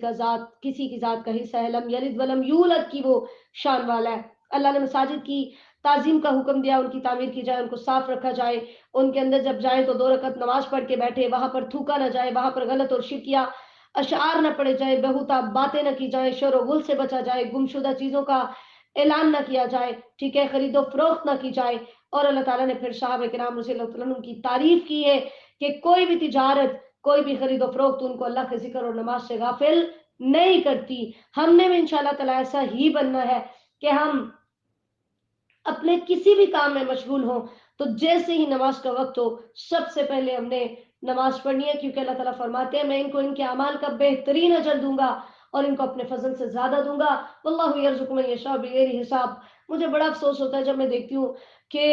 کی ذات کا حصہ ہے۔ لم یلد ولم یولد کی وہ شان والا ہے۔ اللہ نے مساجد کی تعظیم کا حکم دیا، ان کی تعمیر کی جائے، ان کو صاف رکھا جائے، ان کے اندر جب جائیں تو 2 رکعت نماز پڑھ کے بیٹھے، وہاں پر تھوکا نہ جائے، وہاں پر غلط اور شرکیہ اشعار نہ پڑے جائے، بہوتا باتیں نہ کی جائیں، شر و غل سے بچا جائے، گمشدہ چیزوں کا اعلان نہ کیا جائے، ٹھیک ہے، خرید و فروخت نہ کی جائے۔ اور اللہ تعالیٰ نے پھر صحابہ کرام رضی اللہ عنہ کی تعریف کی ہے کہ کوئی بھی تجارت، کوئی بھی خرید و فروخت ان کو اللہ کے ذکر اور نماز سے غافل نہیں کرتی۔ ہم نے بھی انشاءاللہ تعالیٰ ایسا ہی بننا ہے کہ ہم اپنے کسی بھی کام میں مشغول ہوں تو جیسے ہی نماز کا وقت ہو سب سے پہلے ہم نے نماز پڑھنی ہے، کیونکہ اللہ تعالیٰ فرماتے ہیں میں ان کو ان کے اعمال کا بہترین اجر دوں گا اور ان کو اپنے فضل سے زیادہ دوں گا۔ واللہ یرزق من یشاء بغیر حساب۔ مجھے بڑا افسوس ہوتا ہے جب میں دیکھتی ہوں کہ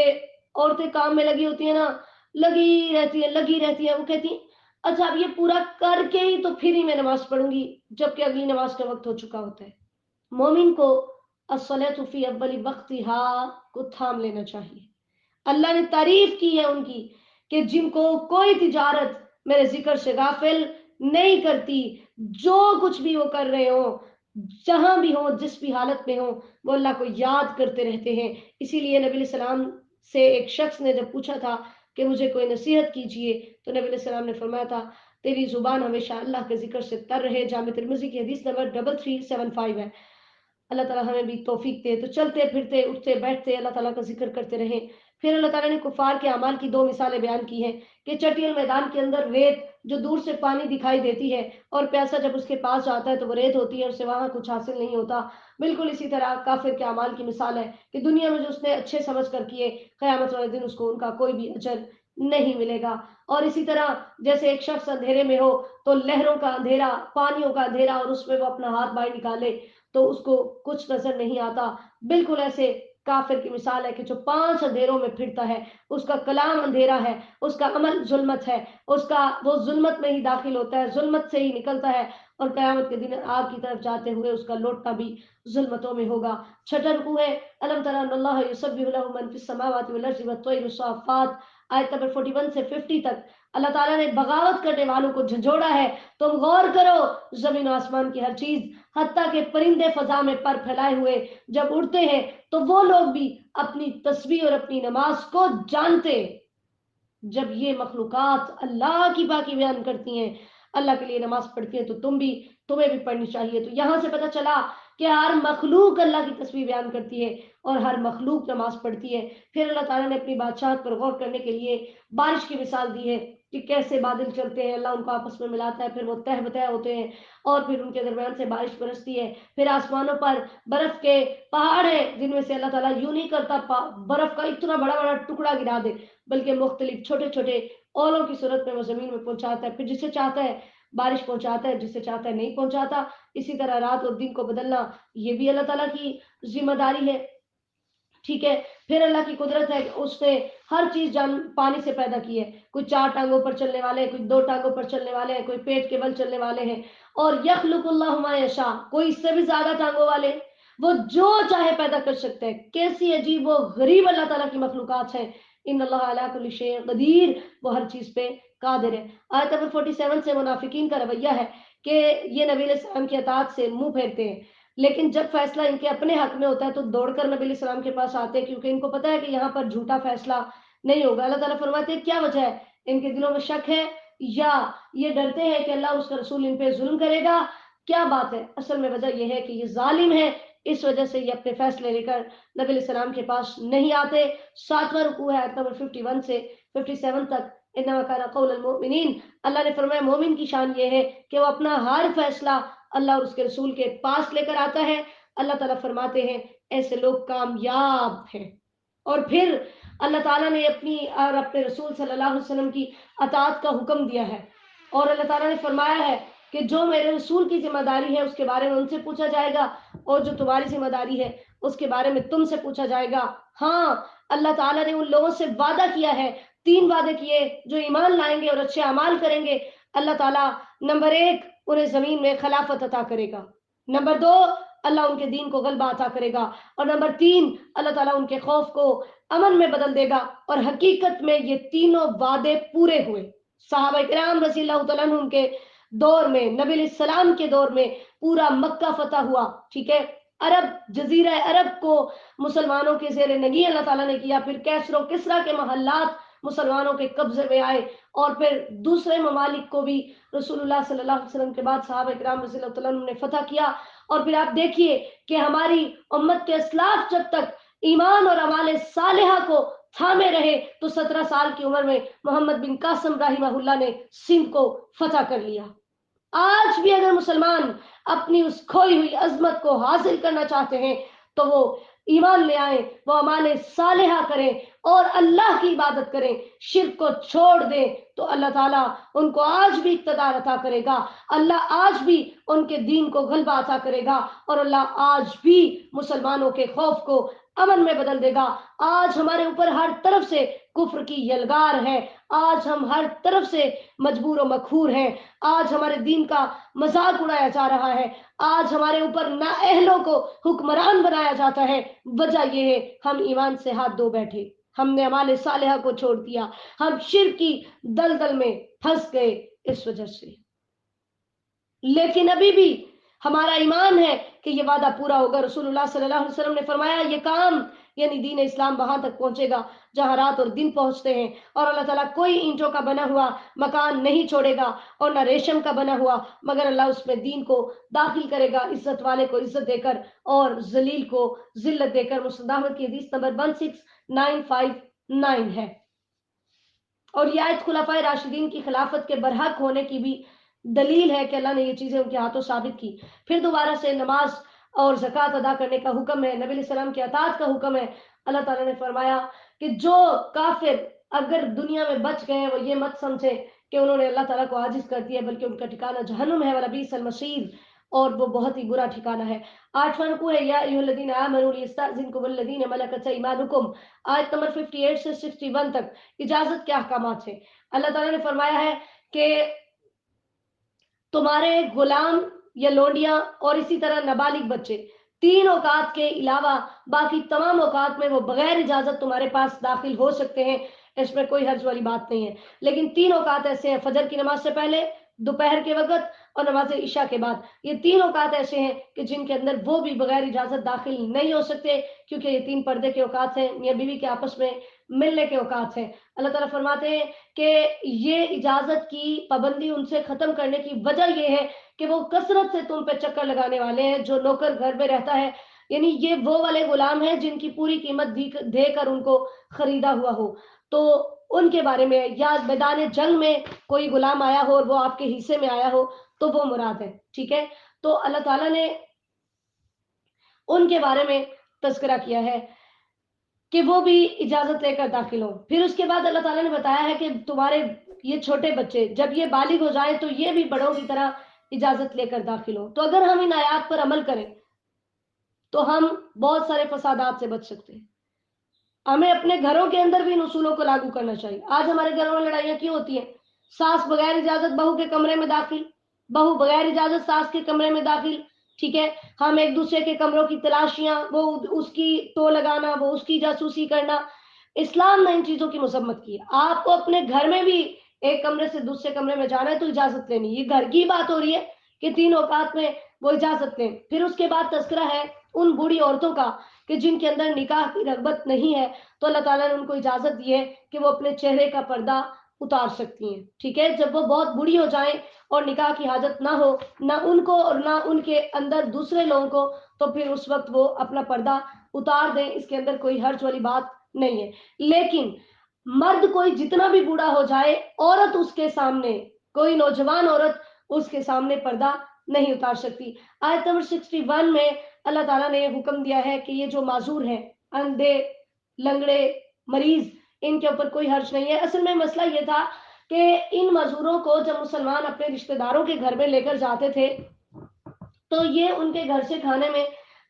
عورتیں کام میں لگی ہوتی ہیں نا، لگی رہتی ہیں، وہ کہتی ہیں اچھا اب یہ پورا کر کے ہی تو پھر ہی میں نماز پڑھوں گی، جبکہ اگلی نماز کا وقت ہو چکا ہوتا ہے۔ مومن کو الصلاۃ فی اول وقتہا کو تھام لینا چاہیے۔ اللہ نے تعریف کی ہے ان کی کہ جن کو کوئی تجارت میرے ذکر سے غافل نہیں کرتی، جو کچھ بھی وہ کر رہے ہوں، جہاں بھی ہوں، جس بھی حالت میں ہوں، وہ اللہ کو یاد کرتے رہتے ہیں۔ اسی لیے نبی علیہ السلام سے ایک شخص نے جب پوچھا تھا کہ مجھے کوئی نصیحت کیجئے تو نبی علیہ السلام نے فرمایا تھا تیری زبان ہمیشہ اللہ کے ذکر سے تر رہے۔ جامع ترمذی کی حدیث نمبر 3375 ہے۔ اللہ تعالیٰ ہمیں بھی توفیق دے تو چلتے پھرتے اٹھتے بیٹھتے اللہ تعالیٰ کا ذکر کرتے رہیں۔ پھر اللہ تعالیٰ نے کفار کے اعمال کی 2 مثالیں بیان کی ہیں کہ چٹیل میدان کے اندر ریت جو دور سے پانی دکھائی دیتی ہے اور پیاسا جب اس کے پاس جاتا ہے تو وہ ریت ہوتی ہے، اور اسے وہاں کچھ حاصل نہیں ہوتا۔ بالکل اسی طرح کافر کے اعمال کی مثال ہے کہ دنیا میں جو اس نے اچھے سمجھ کر کیے، قیامت والے دن اس کو ان کا کوئی بھی اجر نہیں ملے گا۔ اور اسی طرح جیسے ایک شخص اندھیرے میں ہو تو لہروں کا اندھیرا، پانیوں کا اندھیرا، اور اس میں وہ اپنا ہاتھ باہر نکالے تو اس کو کچھ نظر نہیں آتا، بالکل ایسے کافر کی مثال ہے کہ جو 5 اندھیروں میں پھرتا ہے، اس کا کلام اندھیرا ہے، اس کا عمل ظلمت ہے، وہ ظلمت میں ہی داخل ہوتا ہے، ظلمت سے ہی نکلتا ہے، اور قیامت کے دن آگ کی طرف جاتے ہوئے اس کا لوٹنا بھی ظلمتوں میں ہوگا۔ 6واں رکوع ہے الم تر ان اللہ یسبح له من فی السماوات والارض والطیر الصافات، آیت نمبر 41 سے 50 تک۔ اللہ تعالیٰ نے بغاوت کرنے والوں کو جھنجھوڑا ہے، تم غور کرو زمین و آسمان کی ہر چیز، حتیٰ کہ پرندے فضا میں پر پھیلائے ہوئے جب اڑتے ہیں تو وہ لوگ بھی اپنی تسبیح اور اپنی نماز کو جانتے۔ جب یہ مخلوقات اللہ کی پاکی بیان کرتی ہیں، اللہ کے لیے نماز پڑھتی ہیں، تو تمہیں بھی پڑھنی چاہیے۔ تو یہاں سے پتہ چلا کہ ہر مخلوق اللہ کی تسبیح بیان کرتی ہے اور ہر مخلوق نماز پڑھتی ہے۔ پھر اللہ تعالیٰ نے اپنی بادشاہت پر غور کرنے کے لیے بارش کی مثال دی ہے کہ کیسے بادل چلتے ہیں، اللہ ان کو آپس میں ملاتا ہے، پھر وہ تہ بتہ ہوتے ہیں اور پھر ان کے درمیان سے بارش برستی ہے۔ پھر آسمانوں پر برف کے پہاڑ ہیں جن میں سے اللہ تعالیٰ یوں نہیں کرتا برف کا اتنا بڑا بڑا ٹکڑا گرا دے، بلکہ مختلف چھوٹے چھوٹے اولوں کی صورت میں وہ زمین میں پہنچاتا ہے، پھر جسے چاہتا ہے بارش پہنچاتا ہے، جسے چاہتا ہے نہیں پہنچاتا۔ اسی طرح رات اور دن کو بدلنا یہ بھی اللہ تعالیٰ کی ذمہ داری ہے، ٹھیک ہے۔ پھر اللہ کی قدرت ہے کہ اس نے ہر چیز پانی سے پیدا کی ہے، کوئی 4 ٹانگوں پر چلنے والے ہیں، کوئی 2 ٹانگوں پر چلنے والے ہیں، کوئی پیٹ کے بل چلنے والے ہیں، اور یخلق اللہ ما یشاء، کوئی اس سے بھی زیادہ ٹانگوں والے، وہ جو چاہے پیدا کر سکتے ہیں۔ کیسی عجیب و غریب اللہ تعالیٰ کی مخلوقات ہیں۔ ان اللہ علی کل شیء قدیر، وہ ہر چیز پہ قادر ہے۔ آیت نمبر 47 سے منافقین کا رویہ ہے کہ یہ نبی علیہ السلام کی اطاعت سے منہ پھیرتے ہیں، لیکن جب فیصلہ ان کے اپنے حق میں ہوتا ہے تو دوڑ کر نبی علیہ السلام کے پاس آتے ہیں، کیونکہ ان کو پتا ہے کہ یہاں پر جھوٹا فیصلہ نہیں ہوگا۔ اللہ تعالیٰ فرماتے ہیں کیا وجہ ہے؟ ان کے دلوں میں شک ہے یا یہ ڈرتے ہیں کہ اللہ اس کا رسول ان پہ ظلم کرے گا؟ کیا بات ہے؟ اصل میں وجہ یہ ہے کہ یہ ظالم ہے، اس وجہ سے یہ اپنے فیصلے لے کر نبی علیہ السلام کے پاس نہیں آتے۔ 7واں رکوع ہے آیت نمبر 51 سے 57 تک۔ انما کان قول المؤمنین، اللہ نے فرمایا مومن کی شان یہ ہے کہ وہ اپنا ہر فیصلہ اللہ اور اس کے رسول کے پاس لے کر آتا ہے۔ اللہ تعالیٰ فرماتے ہیں ایسے لوگ کامیاب ہیں۔ اور پھر اللہ تعالیٰ نے اپنی اور اپنے رسول صلی اللہ علیہ وسلم کی اطاعت کا حکم دیا ہے، اور اللہ تعالیٰ نے فرمایا ہے کہ جو میرے رسول کی ذمہ داری ہے اس کے بارے میں ان سے پوچھا جائے گا، اور جو تمہاری ذمہ داری ہے اس کے بارے میں تم سے پوچھا جائے گا۔ ہاں، اللہ تعالیٰ نے ان لوگوں سے وعدہ کیا ہے، 3 وعدے کیے جو ایمان لائیں گے اور اچھے اعمال کریں گے۔ اللہ تعالیٰ نمبر 1 انہیں زمین میں خلافت عطا کرے گا، نمبر 2 اللہ ان کے دین کو غلبہ عطا کرے گا، اور نمبر 3 اللہ تعالیٰ ان کے خوف کو امن میں بدل دے گا۔ اور حقیقت میں یہ تینوں وعدے پورے ہوئے۔ صحابہ کرام رضی اللہ تعالیٰ عنہ کے دور میں، نبی علیہ السلام کے دور میں پورا مکہ فتح ہوا، ٹھیک ہے۔ عرب، جزیرہ عرب کو مسلمانوں کے زیر نگین اللہ تعالیٰ نے کیا، پھر کیسر و کسریٰ کے محلات مسلمانوں کے قبضے میں آئے، اور پھر دوسرے ممالک کو بھی رسول اللہ صلی اللہ علیہ وسلم کے بعد صحابہ کرام رضی اللہ تعالیٰ عنہ نے فتح کیا۔ اور پھر آپ دیکھیے کہ ہماری امت کے اسلاف جب تک ایمان اور اعمال صالحہ کو تھامے رہے تو 17 سال کی عمر میں محمد بن قاسم رحمہ اللہ نے سندھ کو فتح کر لیا۔ آج بھی اگر مسلمان اپنی اس کھوئی ہوئی عظمت کو حاصل کرنا چاہتے ہیں تو وہ ایمان لے آئیں، وہ اعمال صالحہ کریں اور اللہ کی عبادت کریں، شرک کو چھوڑ دیں، تو اللہ تعالیٰ ان کو آج بھی اقتدار عطا کرے گا، اللہ آج بھی ان کے دین کو غلبہ عطا کرے گا، اور اللہ آج بھی مسلمانوں کے خوف کو امن میں بدل دے گا۔ آج ہمارے اوپر ہر طرف سے کفر کی یلغار ہے، آج ہم ہر طرف سے مجبور و مقہور ہیں، آج ہمارے دین کا مذاق اڑایا جا رہا ہے، آج ہمارے اوپر نااہلوں کو حکمران بنایا جاتا ہے۔ وجہ یہ ہے ہم ایمان سے ہاتھ دھو بیٹھے، ہم نے اعمال صالحہ کو چھوڑ دیا، ہم شرک کی دلدل میں پھنس گئے اس وجہ سے۔ لیکن ابھی بھی ہمارا ایمان ہے کہ یہ وعدہ پورا ہوگا۔ رسول اللہ صلی اللہ علیہ وسلم نے فرمایا یہ کام یعنی دین اسلام وہاں تک پہنچے گا جہاں رات اور دن پہنچتے ہیں، اور اللہ تعالیٰ کوئی اینٹوں کا بنا ہوا مکان نہیں چھوڑے گا اور نہ ریشم کا بنا ہوا، مگر اللہ اس میں دین کو داخل کرے گا، عزت والے کو عزت دے کر اور ذلیل کو ذلت دے کر۔ مسند احمد کی حدیث نمبر 16959 ہے۔ اور یہ آیت خلفائے راشدین کی خلافت کے برحق ہونے کی بھی دلیل ہے کہ اللہ نے یہ چیزیں ان کے ہاتھوں ثابت کی۔ پھر دوبارہ سے نماز اور زکوٰۃ ادا کرنے کا حکم ہے، نبی علیہ السلام کی اطاعت کا حکم ہے۔ اللہ تعالیٰ نے فرمایا کہ جو کافر اگر دنیا میں بچ گئے ہیں وہ یہ مت سمجھے کہ انہوں نے اللہ تعالیٰ کو عاجز کر دیا، بلکہ ان کا ٹھکانہ جہنم ہے، وَلَبِئْسَ الْمَصِيرُ، اور وہ بہت ہی برا ٹھکانہ ہے۔ 8واں رکوع ہے یا ایھا الذین آمنوا لیستأذنکم الذین ملکت ایمانکم، آیت نمبر 58 سے 61 تک اجازت کے احکامات ہیں۔ اللہ تعالیٰ نے فرمایا ہے کہ تمہارے غلام یا لونڈیاں اور اسی طرح نابالغ بچے 3 اوقات کے علاوہ باقی تمام اوقات میں وہ بغیر اجازت تمہارے پاس داخل ہو سکتے ہیں، اس میں کوئی حرج والی بات نہیں ہے۔ لیکن 3 اوقات ایسے ہیں، فجر کی نماز سے پہلے، دوپہر کے وقت اور نماز عشاء کے بعد۔ یہ 3 اوقات ایسے ہیں کہ جن کے اندر وہ بھی بغیر اجازت داخل نہیں ہو سکتے، کیونکہ یہ 3 پردے کے اوقات ہیں، میاں بیوی کے آپس میں ملنے کے اوقات ہیں۔ اللہ تعالیٰ فرماتے ہیں کہ یہ اجازت کی پابندی ان سے ختم کرنے کی وجہ یہ ہے کہ وہ کثرت سے تم پہ چکر لگانے والے ہیں، جو نوکر گھر میں رہتا ہے، یعنی یہ وہ والے غلام ہیں جن کی پوری قیمت دے کر ان کو خریدا ہوا ہو، تو ان کے بارے میں، یا میدان جنگ میں کوئی غلام آیا ہو اور وہ آپ کے حصے میں آیا ہو تو وہ مراد ہے، ٹھیک ہے۔ تو اللہ تعالیٰ نے ان کے بارے میں تذکرہ کیا ہے کہ وہ بھی اجازت لے کر داخل ہوں۔ پھر اس کے بعد اللہ تعالیٰ نے بتایا ہے کہ تمہارے یہ چھوٹے بچے جب یہ بالغ ہو جائیں تو یہ بھی بڑوں کی طرح اجازت لے کر داخل ہوں۔ تو اگر ہم ان آیات پر عمل کریں تو ہم بہت سارے فسادات سے بچ سکتے ہیں۔ ہمیں اپنے گھروں کے اندر بھی ان اصولوں کو لاگو کرنا چاہیے۔ آج ہمارے گھروں میں لڑائیاں کیوں ہوتی ہیں؟ ساس بغیر اجازت بہو کے کمرے میں داخل، بہو بغیر اجازت ساس کے کمرے میں داخل، ٹھیک ہے۔ ہم ایک دوسرے کے کمروں کی تلاشیاں، وہ اس کی ٹو لگانا، وہ اس کی جاسوسی کرنا۔ اسلام نے ان چیزوں کی مذمت کی ہے۔ آپ کو اپنے گھر میں بھی ایک کمرے سے دوسرے کمرے میں جانا ہے تو اجازت لینی، یہ گھر کی بات ہو رہی ہے کہ 3 اوقات میں وہ اجازت لیں۔ پھر اس کے بعد تذکرہ ہے ان بوڑھی عورتوں کا کہ جن کے اندر نکاح کی رغبت نہیں ہے، تو اللہ تعالیٰ نے ان کو اجازت دی ہے کہ وہ اپنے چہرے کا پردہ اتار سکتی ہیں، ٹھیک ہے۔ جب وہ بہت بوڑھی ہو جائیں اور نکاح کی حاجت نہ ہو، نہ ان کو اور نہ ان کے اندر دوسرے لوگوں کو، تو پھر اس وقت وہ اپنا پردہ اتار دیں، اس کے اندر کوئی حرج والی بات نہیں ہے۔ لیکن مرد کوئی جتنا بھی بوڑھا ہو جائے، عورت اس کے سامنے، کوئی نوجوان عورت اس کے سامنے پردہ نہیں اتار سکتی۔ آیت نمبر 61 میں اللہ تعالیٰ نے یہ حکم دیا ہے کہ یہ جو معذور ہیں، اندھے، لنگڑے، مریض، ان کے اوپر کوئی حرج نہیں ہے۔ اصل میں مسئلہ یہ تھا کہ ان معذوروں کو جب مسلمان اپنے رشتہ داروں کے گھر میں لے کر جاتے تھے تو یہ ان کے گھر سے کھانے میں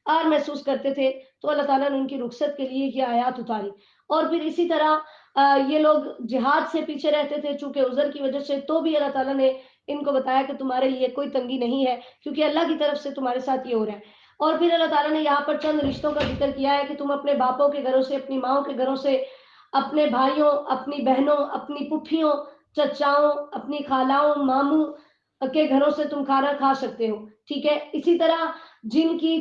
آر محسوس کرتے تھے، تو اللہ تعالیٰ نے ان کی رخصت کے لیے یہ آیات اتاری۔ اور پھر اسی طرح یہ لوگ جہاد سے پیچھے رہتے تھے چونکہ عذر کی وجہ سے، تو بھی اللہ تعالیٰ نے ان کو بتایا کہ تمہارے لیے کوئی تنگی نہیں ہے کیونکہ اللہ کی طرف سے تمہارے ساتھ یہ ہو رہا ہے۔ اور پھر اللہ تعالیٰ نے یہاں پر چند رشتوں کا ذکر کیا ہے کہ تم اپنے باپوں کے گھروں سے، اپنی ماؤں کے گھروں سے، اپنے بھائیوں، اپنی بہنوں، اپنی پھوپھیوں، چچاؤں، اپنی خالاؤں، ماموں کے گھروں سے تم کھانا کھا سکتے ہو، ٹھیک ہے۔ اسی طرح جن کی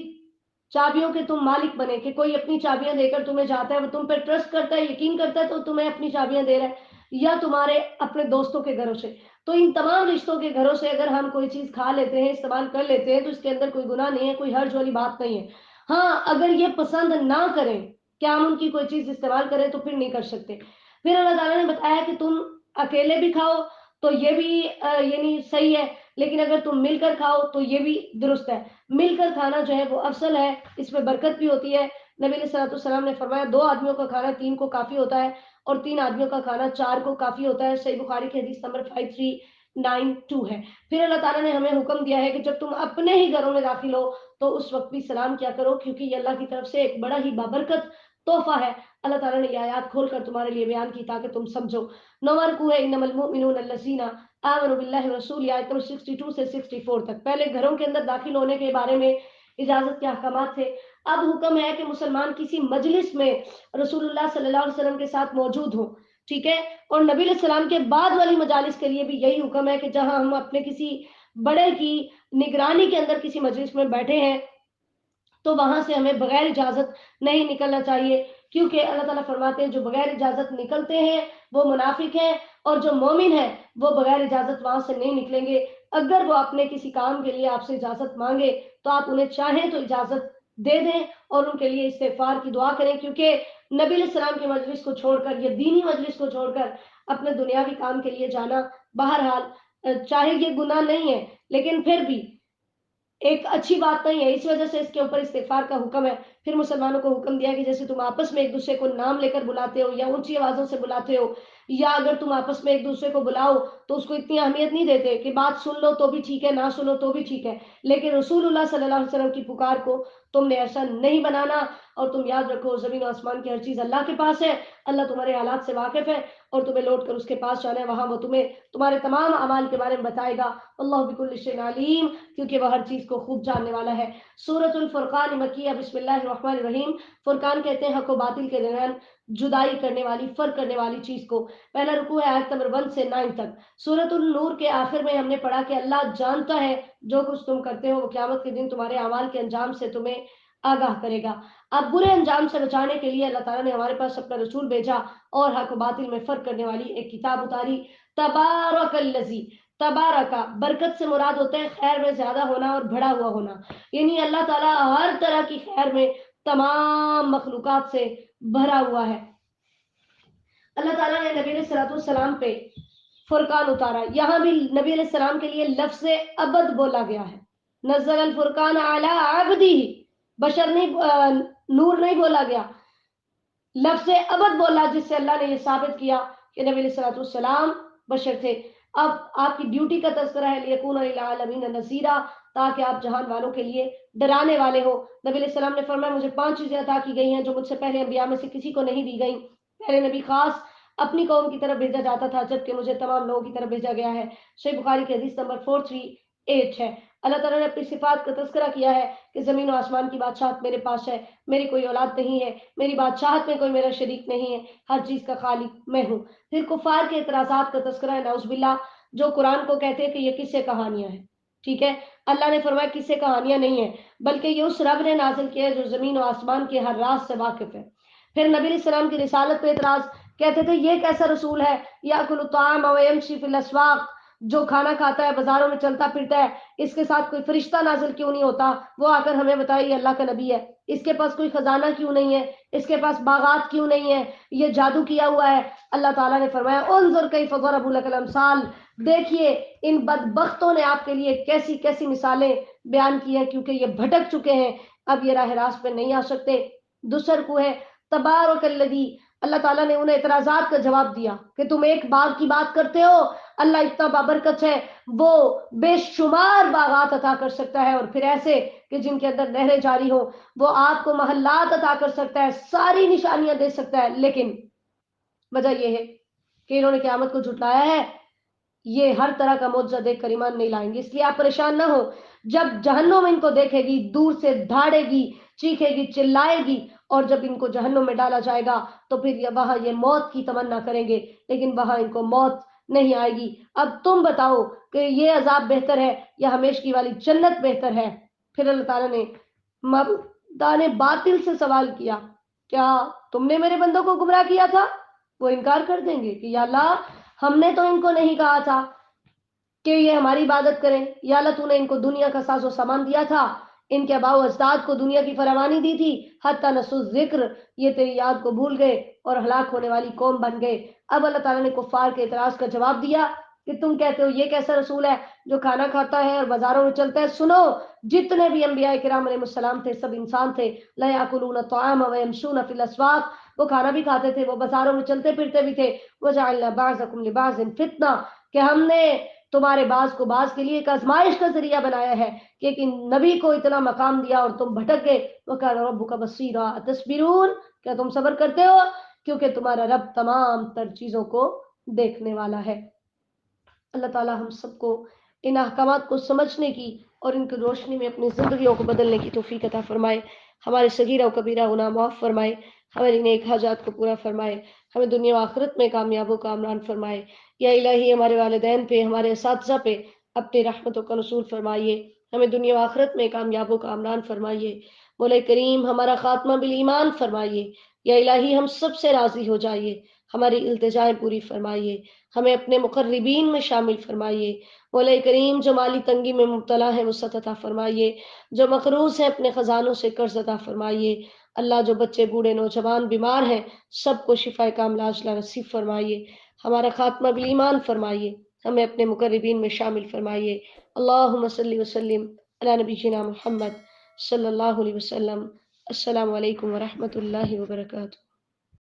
چابیوں کے تم مالک بنے، کہ کوئی اپنی چابیاں دے کر تمہیں جاتا ہے، وہ تم پہ ٹرسٹ کرتا ہے، یقین کرتا ہے، تو تمہیں اپنی چابیاں دے رہا ہے، یا تمہارے اپنے دوستوں کے گھروں سے۔ تو ان تمام رشتوں کے گھروں سے اگر ہم کوئی چیز کھا لیتے ہیں، استعمال کر لیتے ہیں، تو اس کے اندر کوئی گناہ نہیں ہے، کوئی حرج والی بات نہیں ہے۔ ہاں اگر یہ پسند نہ کریں کہ ہم ان کی کوئی چیز استعمال کریں تو پھر نہیں کر سکتے۔ پھر اللہ تعالیٰ نے بتایا کہ تم اکیلے بھی کھاؤ تو یہ بھی یعنی صحیح ہے، لیکن اگر تم مل کر کھاؤ تو یہ بھی درست ہے۔ مل کر کھانا جو ہے وہ افضل ہے، اس میں برکت بھی ہوتی ہے۔ نبی علیہ الصلوۃ والسلام نے فرمایا 2 آدمیوں کا کھانا 3 کو کافی ہوتا ہے، اور 3 آدمیوں کا کھانا 4 کو کافی ہوتا ہے۔ صحیح بخاری کی حدیث نمبر 5392 ہے۔ پھر اللہ تعالیٰ نے ہمیں حکم دیا ہے کہ جب تم اپنے ہی گھروں میں داخل ہو تو اس وقت بھی سلام کیا کرو، کیونکہ یہ اللہ کی طرف سے ایک بڑا ہی بابرکت تحفہ ہے۔ اللہ تعالیٰ نے یہ آیات کھول کر تمہارے لیے بیان کی تاکہ تم سمجھو۔ 9واں رکوع ہے انما المؤمنون الذین آمنوا باللہ ورسولہ، آیت نمبر 62 سے 64 تک۔ پہلے گھروں کے اندر داخل ہونے کے بارے میں اجازت کے احکامات تھے، اب حکم ہے کہ مسلمان کسی مجلس میں رسول اللہ صلی اللہ علیہ وسلم کے ساتھ موجود ہوں، ٹھیک ہے۔ اور نبی علیہ السلام کے بعد والی مجالس کے لیے بھی یہی حکم ہے کہ جہاں ہم اپنے کسی بڑے کی نگرانی کے اندر کسی مجلس میں بیٹھے ہیں تو وہاں سے ہمیں بغیر اجازت نہیں نکلنا چاہیے، کیونکہ اللہ تعالیٰ فرماتے ہیں جو بغیر اجازت نکلتے ہیں وہ منافق ہیں، اور جو مومن ہیں وہ بغیر اجازت وہاں سے نہیں نکلیں گے۔ اگر وہ اپنے کسی کام کے لیے آپ سے اجازت مانگے تو آپ انہیں چاہیں تو اجازت دے دیں اور ان کے لیے استغفار کی دعا کریں، کیونکہ نبی علیہ السلام کی مجلس کو چھوڑ کر یا دینی مجلس کو چھوڑ کر اپنے دنیاوی کام کے لیے جانا بہرحال چاہے یہ گناہ نہیں ہے لیکن پھر بھی ایک اچھی بات نہیں ہے، اس وجہ سے اس کے اوپر استغفار کا حکم ہے۔ پھر مسلمانوں کو حکم دیا کہ جیسے تم آپس میں ایک دوسرے کو نام لے کر بلاتے ہو یا اونچی آوازوں سے بلاتے ہو، یا اگر تم آپس میں ایک دوسرے کو بلاؤ تو اس کو اتنی اہمیت نہیں دیتے کہ بات سن لو تو بھی ٹھیک ہے، نہ سنو تو بھی ٹھیک ہے، لیکن رسول اللہ صلی اللہ علیہ وسلم کی پکار کو تم نے ایسا نہیں بنانا۔ اور تم یاد رکھو زمین و آسمان کی ہر چیز اللہ کے پاس ہے، اللہ تمہارے حالات سے واقف ہے اور تمہیں لوٹ کر اس کے پاس جانا ہے، وہاں وہ تمہیں تمہارے تمام اعمال کے بارے میں بتائے گا۔ اللہ بکل شیء علیم، کیونکہ وہ ہر چیز کو خوب جاننے والا ہے۔ سورۃ الفرقان مکیہ، بسم اللہ الرحمن الرحیم۔ فرقان کہتے ہیں حق و باطل کے درمیان جدائی کرنے والی، فرق کرنے والی چیز کو۔ پہلا رکوع ہے آیت نمبر 1 سے 9 تک۔ سورۃ النور کے آخر میں ہم نے پڑھا کہ اللہ جانتا ہے جو کچھ تم کرتے ہو، وہ قیامت کے دن تمہارے اعمال کے انجام سے تمہیں آگاہ کرے گا۔ اب برے انجام سے بچانے کے لیے اللہ تعالیٰ نے ہمارے پاس اپنا رسول بھیجا اور حق و باطل میں فرق کرنے والی ایک کتاب اتاری۔ تبارک الذی، تبارکا برکت سے مراد ہوتا ہے خیر میں زیادہ ہونا اور بڑا ہوا ہونا، یعنی اللہ تعالیٰ ہر طرح کی خیر میں تمام مخلوقات سے بھرا ہوا ہے۔ اللہ تعالیٰ نے نبی علیہ السلام پہ فرقان اتارا، یہاں بھی نبی علیہ السلام کے لیے لفظ ابد بولا گیا ہے، نزل الفرقان علی عبدہ، بشر نہیں، نور نہیں بولا گیا، لفظ ابد بولا، جس سے اللہ نے یہ ثابت کیا کہ نبی علیہ السلام بشر تھے۔ اب آپ کی ڈیوٹی کا تذکرہ ہے، لیکون للعالمین نذیرا، تاکہ آپ جہان والوں کے لیے ڈرانے والے ہو۔ نبی علیہ السلام نے فرمایا مجھے 5 چیزیں عطا کی گئی ہیں جو مجھ سے پہلے انبیاء میں سے کسی کو نہیں دی گئیں۔ پہلے نبی خاص اپنی قوم کی طرف بھیجا جاتا تھا، جبکہ مجھے تمام لوگوں کی طرف بھیجا گیا ہے۔ صحیح بخاری کی حدیث نمبر 438 ہے۔ اللہ تعالیٰ نے اپنی صفات کا تذکرہ کیا ہے کہ زمین و آسمان کی بادشاہت میرے پاس ہے، میری کوئی اولاد نہیں ہے، میری بادشاہت میں کوئی میرا شریک نہیں ہے، ہر چیز کا خالق میں ہوں۔ پھر کفار کے اعتراضات کا تذکرہ ہے، نعوذ باللہ، جو قرآن کو کہتے ہیں کہ یہ قصے کہانیاں ہیں۔ ٹھیک ہے، اللہ نے فرمایا قصے کہانیاں نہیں ہیں، بلکہ یہ اس رب نے نازل کیا ہے جو زمین و آسمان کے ہر راز سے واقف ہے۔ پھر نبی علیہ السلام کی رسالت پہ اعتراض، کہتے تھے یہ کیسا رسول ہے یاکل الطعام ویمشی فی الاسواق، جو کھانا کھاتا ہے بازاروں میں چلتا پھرتا ہے، اس کے ساتھ کوئی فرشتہ نازل کیوں نہیں ہوتا؟ وہ آ کر ہمیں بتائے یہ اللہ کا نبی ہے۔ اس کے پاس کوئی خزانہ کیوں نہیں ہے؟ اس کے پاس باغات کیوں نہیں ہے؟ یہ جادو کیا ہوا ہے۔ اللہ تعالیٰ نے فرمایا انظر کیف ضربوا لک الامثال، دیکھیے ان بدبختوں نے آپ کے لیے کیسی کیسی مثالیں بیان کی ہیں، کیونکہ یہ بھٹک چکے ہیں، اب یہ راہ راست پہ نہیں آ سکتے۔ دوسر کو ہے تبارک الذی، اللہ تعالیٰ نے انہیں اعتراضات کا جواب دیا کہ تم ایک باغ کی بات کرتے ہو، اللہ اتنا بابرکت ہے، وہ بے شمار باغات عطا کر سکتا ہے، اور پھر ایسے کہ جن کے اندر نہریں جاری ہوں، وہ آپ کو محلات عطا کر سکتا ہے، ساری نشانیاں دے سکتا ہے، لیکن وجہ یہ ہے کہ انہوں نے قیامت کو جھٹلایا ہے، یہ ہر طرح کا معجزہ دیکھ کر ایمان نہیں لائیں گے۔ اس لیے آپ پریشان نہ ہو، جب جہنم ان کو دیکھے گی دور سے دھاڑے گی، چیخے گی، چلائے گی، اور جب ان کو جہنم میں ڈالا جائے گا تو پھر وہاں یہ موت کی تمنا کریں گے، لیکن وہاں ان کو موت نہیں آئے گی۔ اب تم بتاؤ کہ یہ عذاب بہتر ہے یا ہمیشگی والی جنت بہتر ہے؟ پھر اللہ تعالیٰ نے مبدان باطل سے سوال کیا، کیا تم نے میرے بندوں کو گمراہ کیا تھا؟ وہ انکار کر دیں گے کہ یا اللہ ہم نے تو ان کو نہیں کہا تھا کہ یہ ہماری عبادت کریں، یا اللہ تو نے ان کو دنیا کا ساز و سامان دیا تھا، ان کے آباء و اجداد کو دنیا کی فراوانی دی تھی، حتی نسوا الذکر، یہ تیری یاد کو بھول گئے اور ہلاک ہونے والی قوم بن گئے۔ اب اللہ تعالیٰ نے کفار کے اعتراض کا جواب دیا کہ تم کہتے ہو یہ کیسا رسول ہے جو کھانا کھاتا ہے اور بازاروں میں چلتا ہے؟ سنو، جتنے بھی انبیاء کرام علیہ السلام تھے سب انسان تھے، لا یاکلون الطعام ویمشون فی الاسواق، وہ کھانا بھی کھاتے تھے، وہ بازاروں میں چلتے پھرتے بھی تھے۔ وجعلنا بعضکم لبعض فتنہ، کہ ہم نے تمہارے بعض کو بعض کے لیے ایک آزمائش کا ذریعہ بنایا ہے، کہ ایک نبی کو اتنا مقام دیا اور تم بھٹک گئے۔ وَكَانَ رَبُّكَ بَصِيرًا، تصبرون، کیا تم صبر کرتے ہو؟ کیونکہ تمہارا رب تمام تر چیزوں کو دیکھنے والا ہے۔ اللہ تعالی ہم سب کو ان احکامات کو سمجھنے کی اور ان کی روشنی میں اپنی زندگیوں کو بدلنے کی توفیق عطا فرمائے، ہمارے صغیرہ و کبیرہ گناہ معاف فرمائے، ہماری نیک حاجات کو پورا فرمائے، ہمیں دنیا و آخرت میں کامیاب و کامران فرمائے۔ یا الہی ہمارے والدین پہ، ہمارے اساتذہ پہ اپنی رحمتوں کا نزول فرمائیے، ہمیں دنیا و آخرت میں کامیاب و کامران فرمائیے۔ مولا کریم ہمارا خاتمہ بالایمان فرمائیے۔ یا الہی ہم سب سے راضی ہو جائیے، ہماری التجائیں پوری فرمائیے، ہمیں اپنے مقربین میں شامل فرمائیے۔ مولا کریم جو مالی تنگی میں مبتلا ہے وسعت عطا فرمائیے، جو مقروض ہے اپنے خزانوں سے قرض عطا فرمائیے۔ اللہ جو بچے بوڑھے نوجوان بیمار ہیں سب کو شفا کاملہ عاجلہ نصیب فرمائیے، ہمارا خاتمہ بالایمان فرمائیے، ہمیں اپنے مقربین میں شامل فرمائیے۔ اللہم صلی وسلم علی نبینا محمد صلی اللہ علیہ وسلم۔ السلام علیکم ورحمۃ اللہ وبرکاتہ۔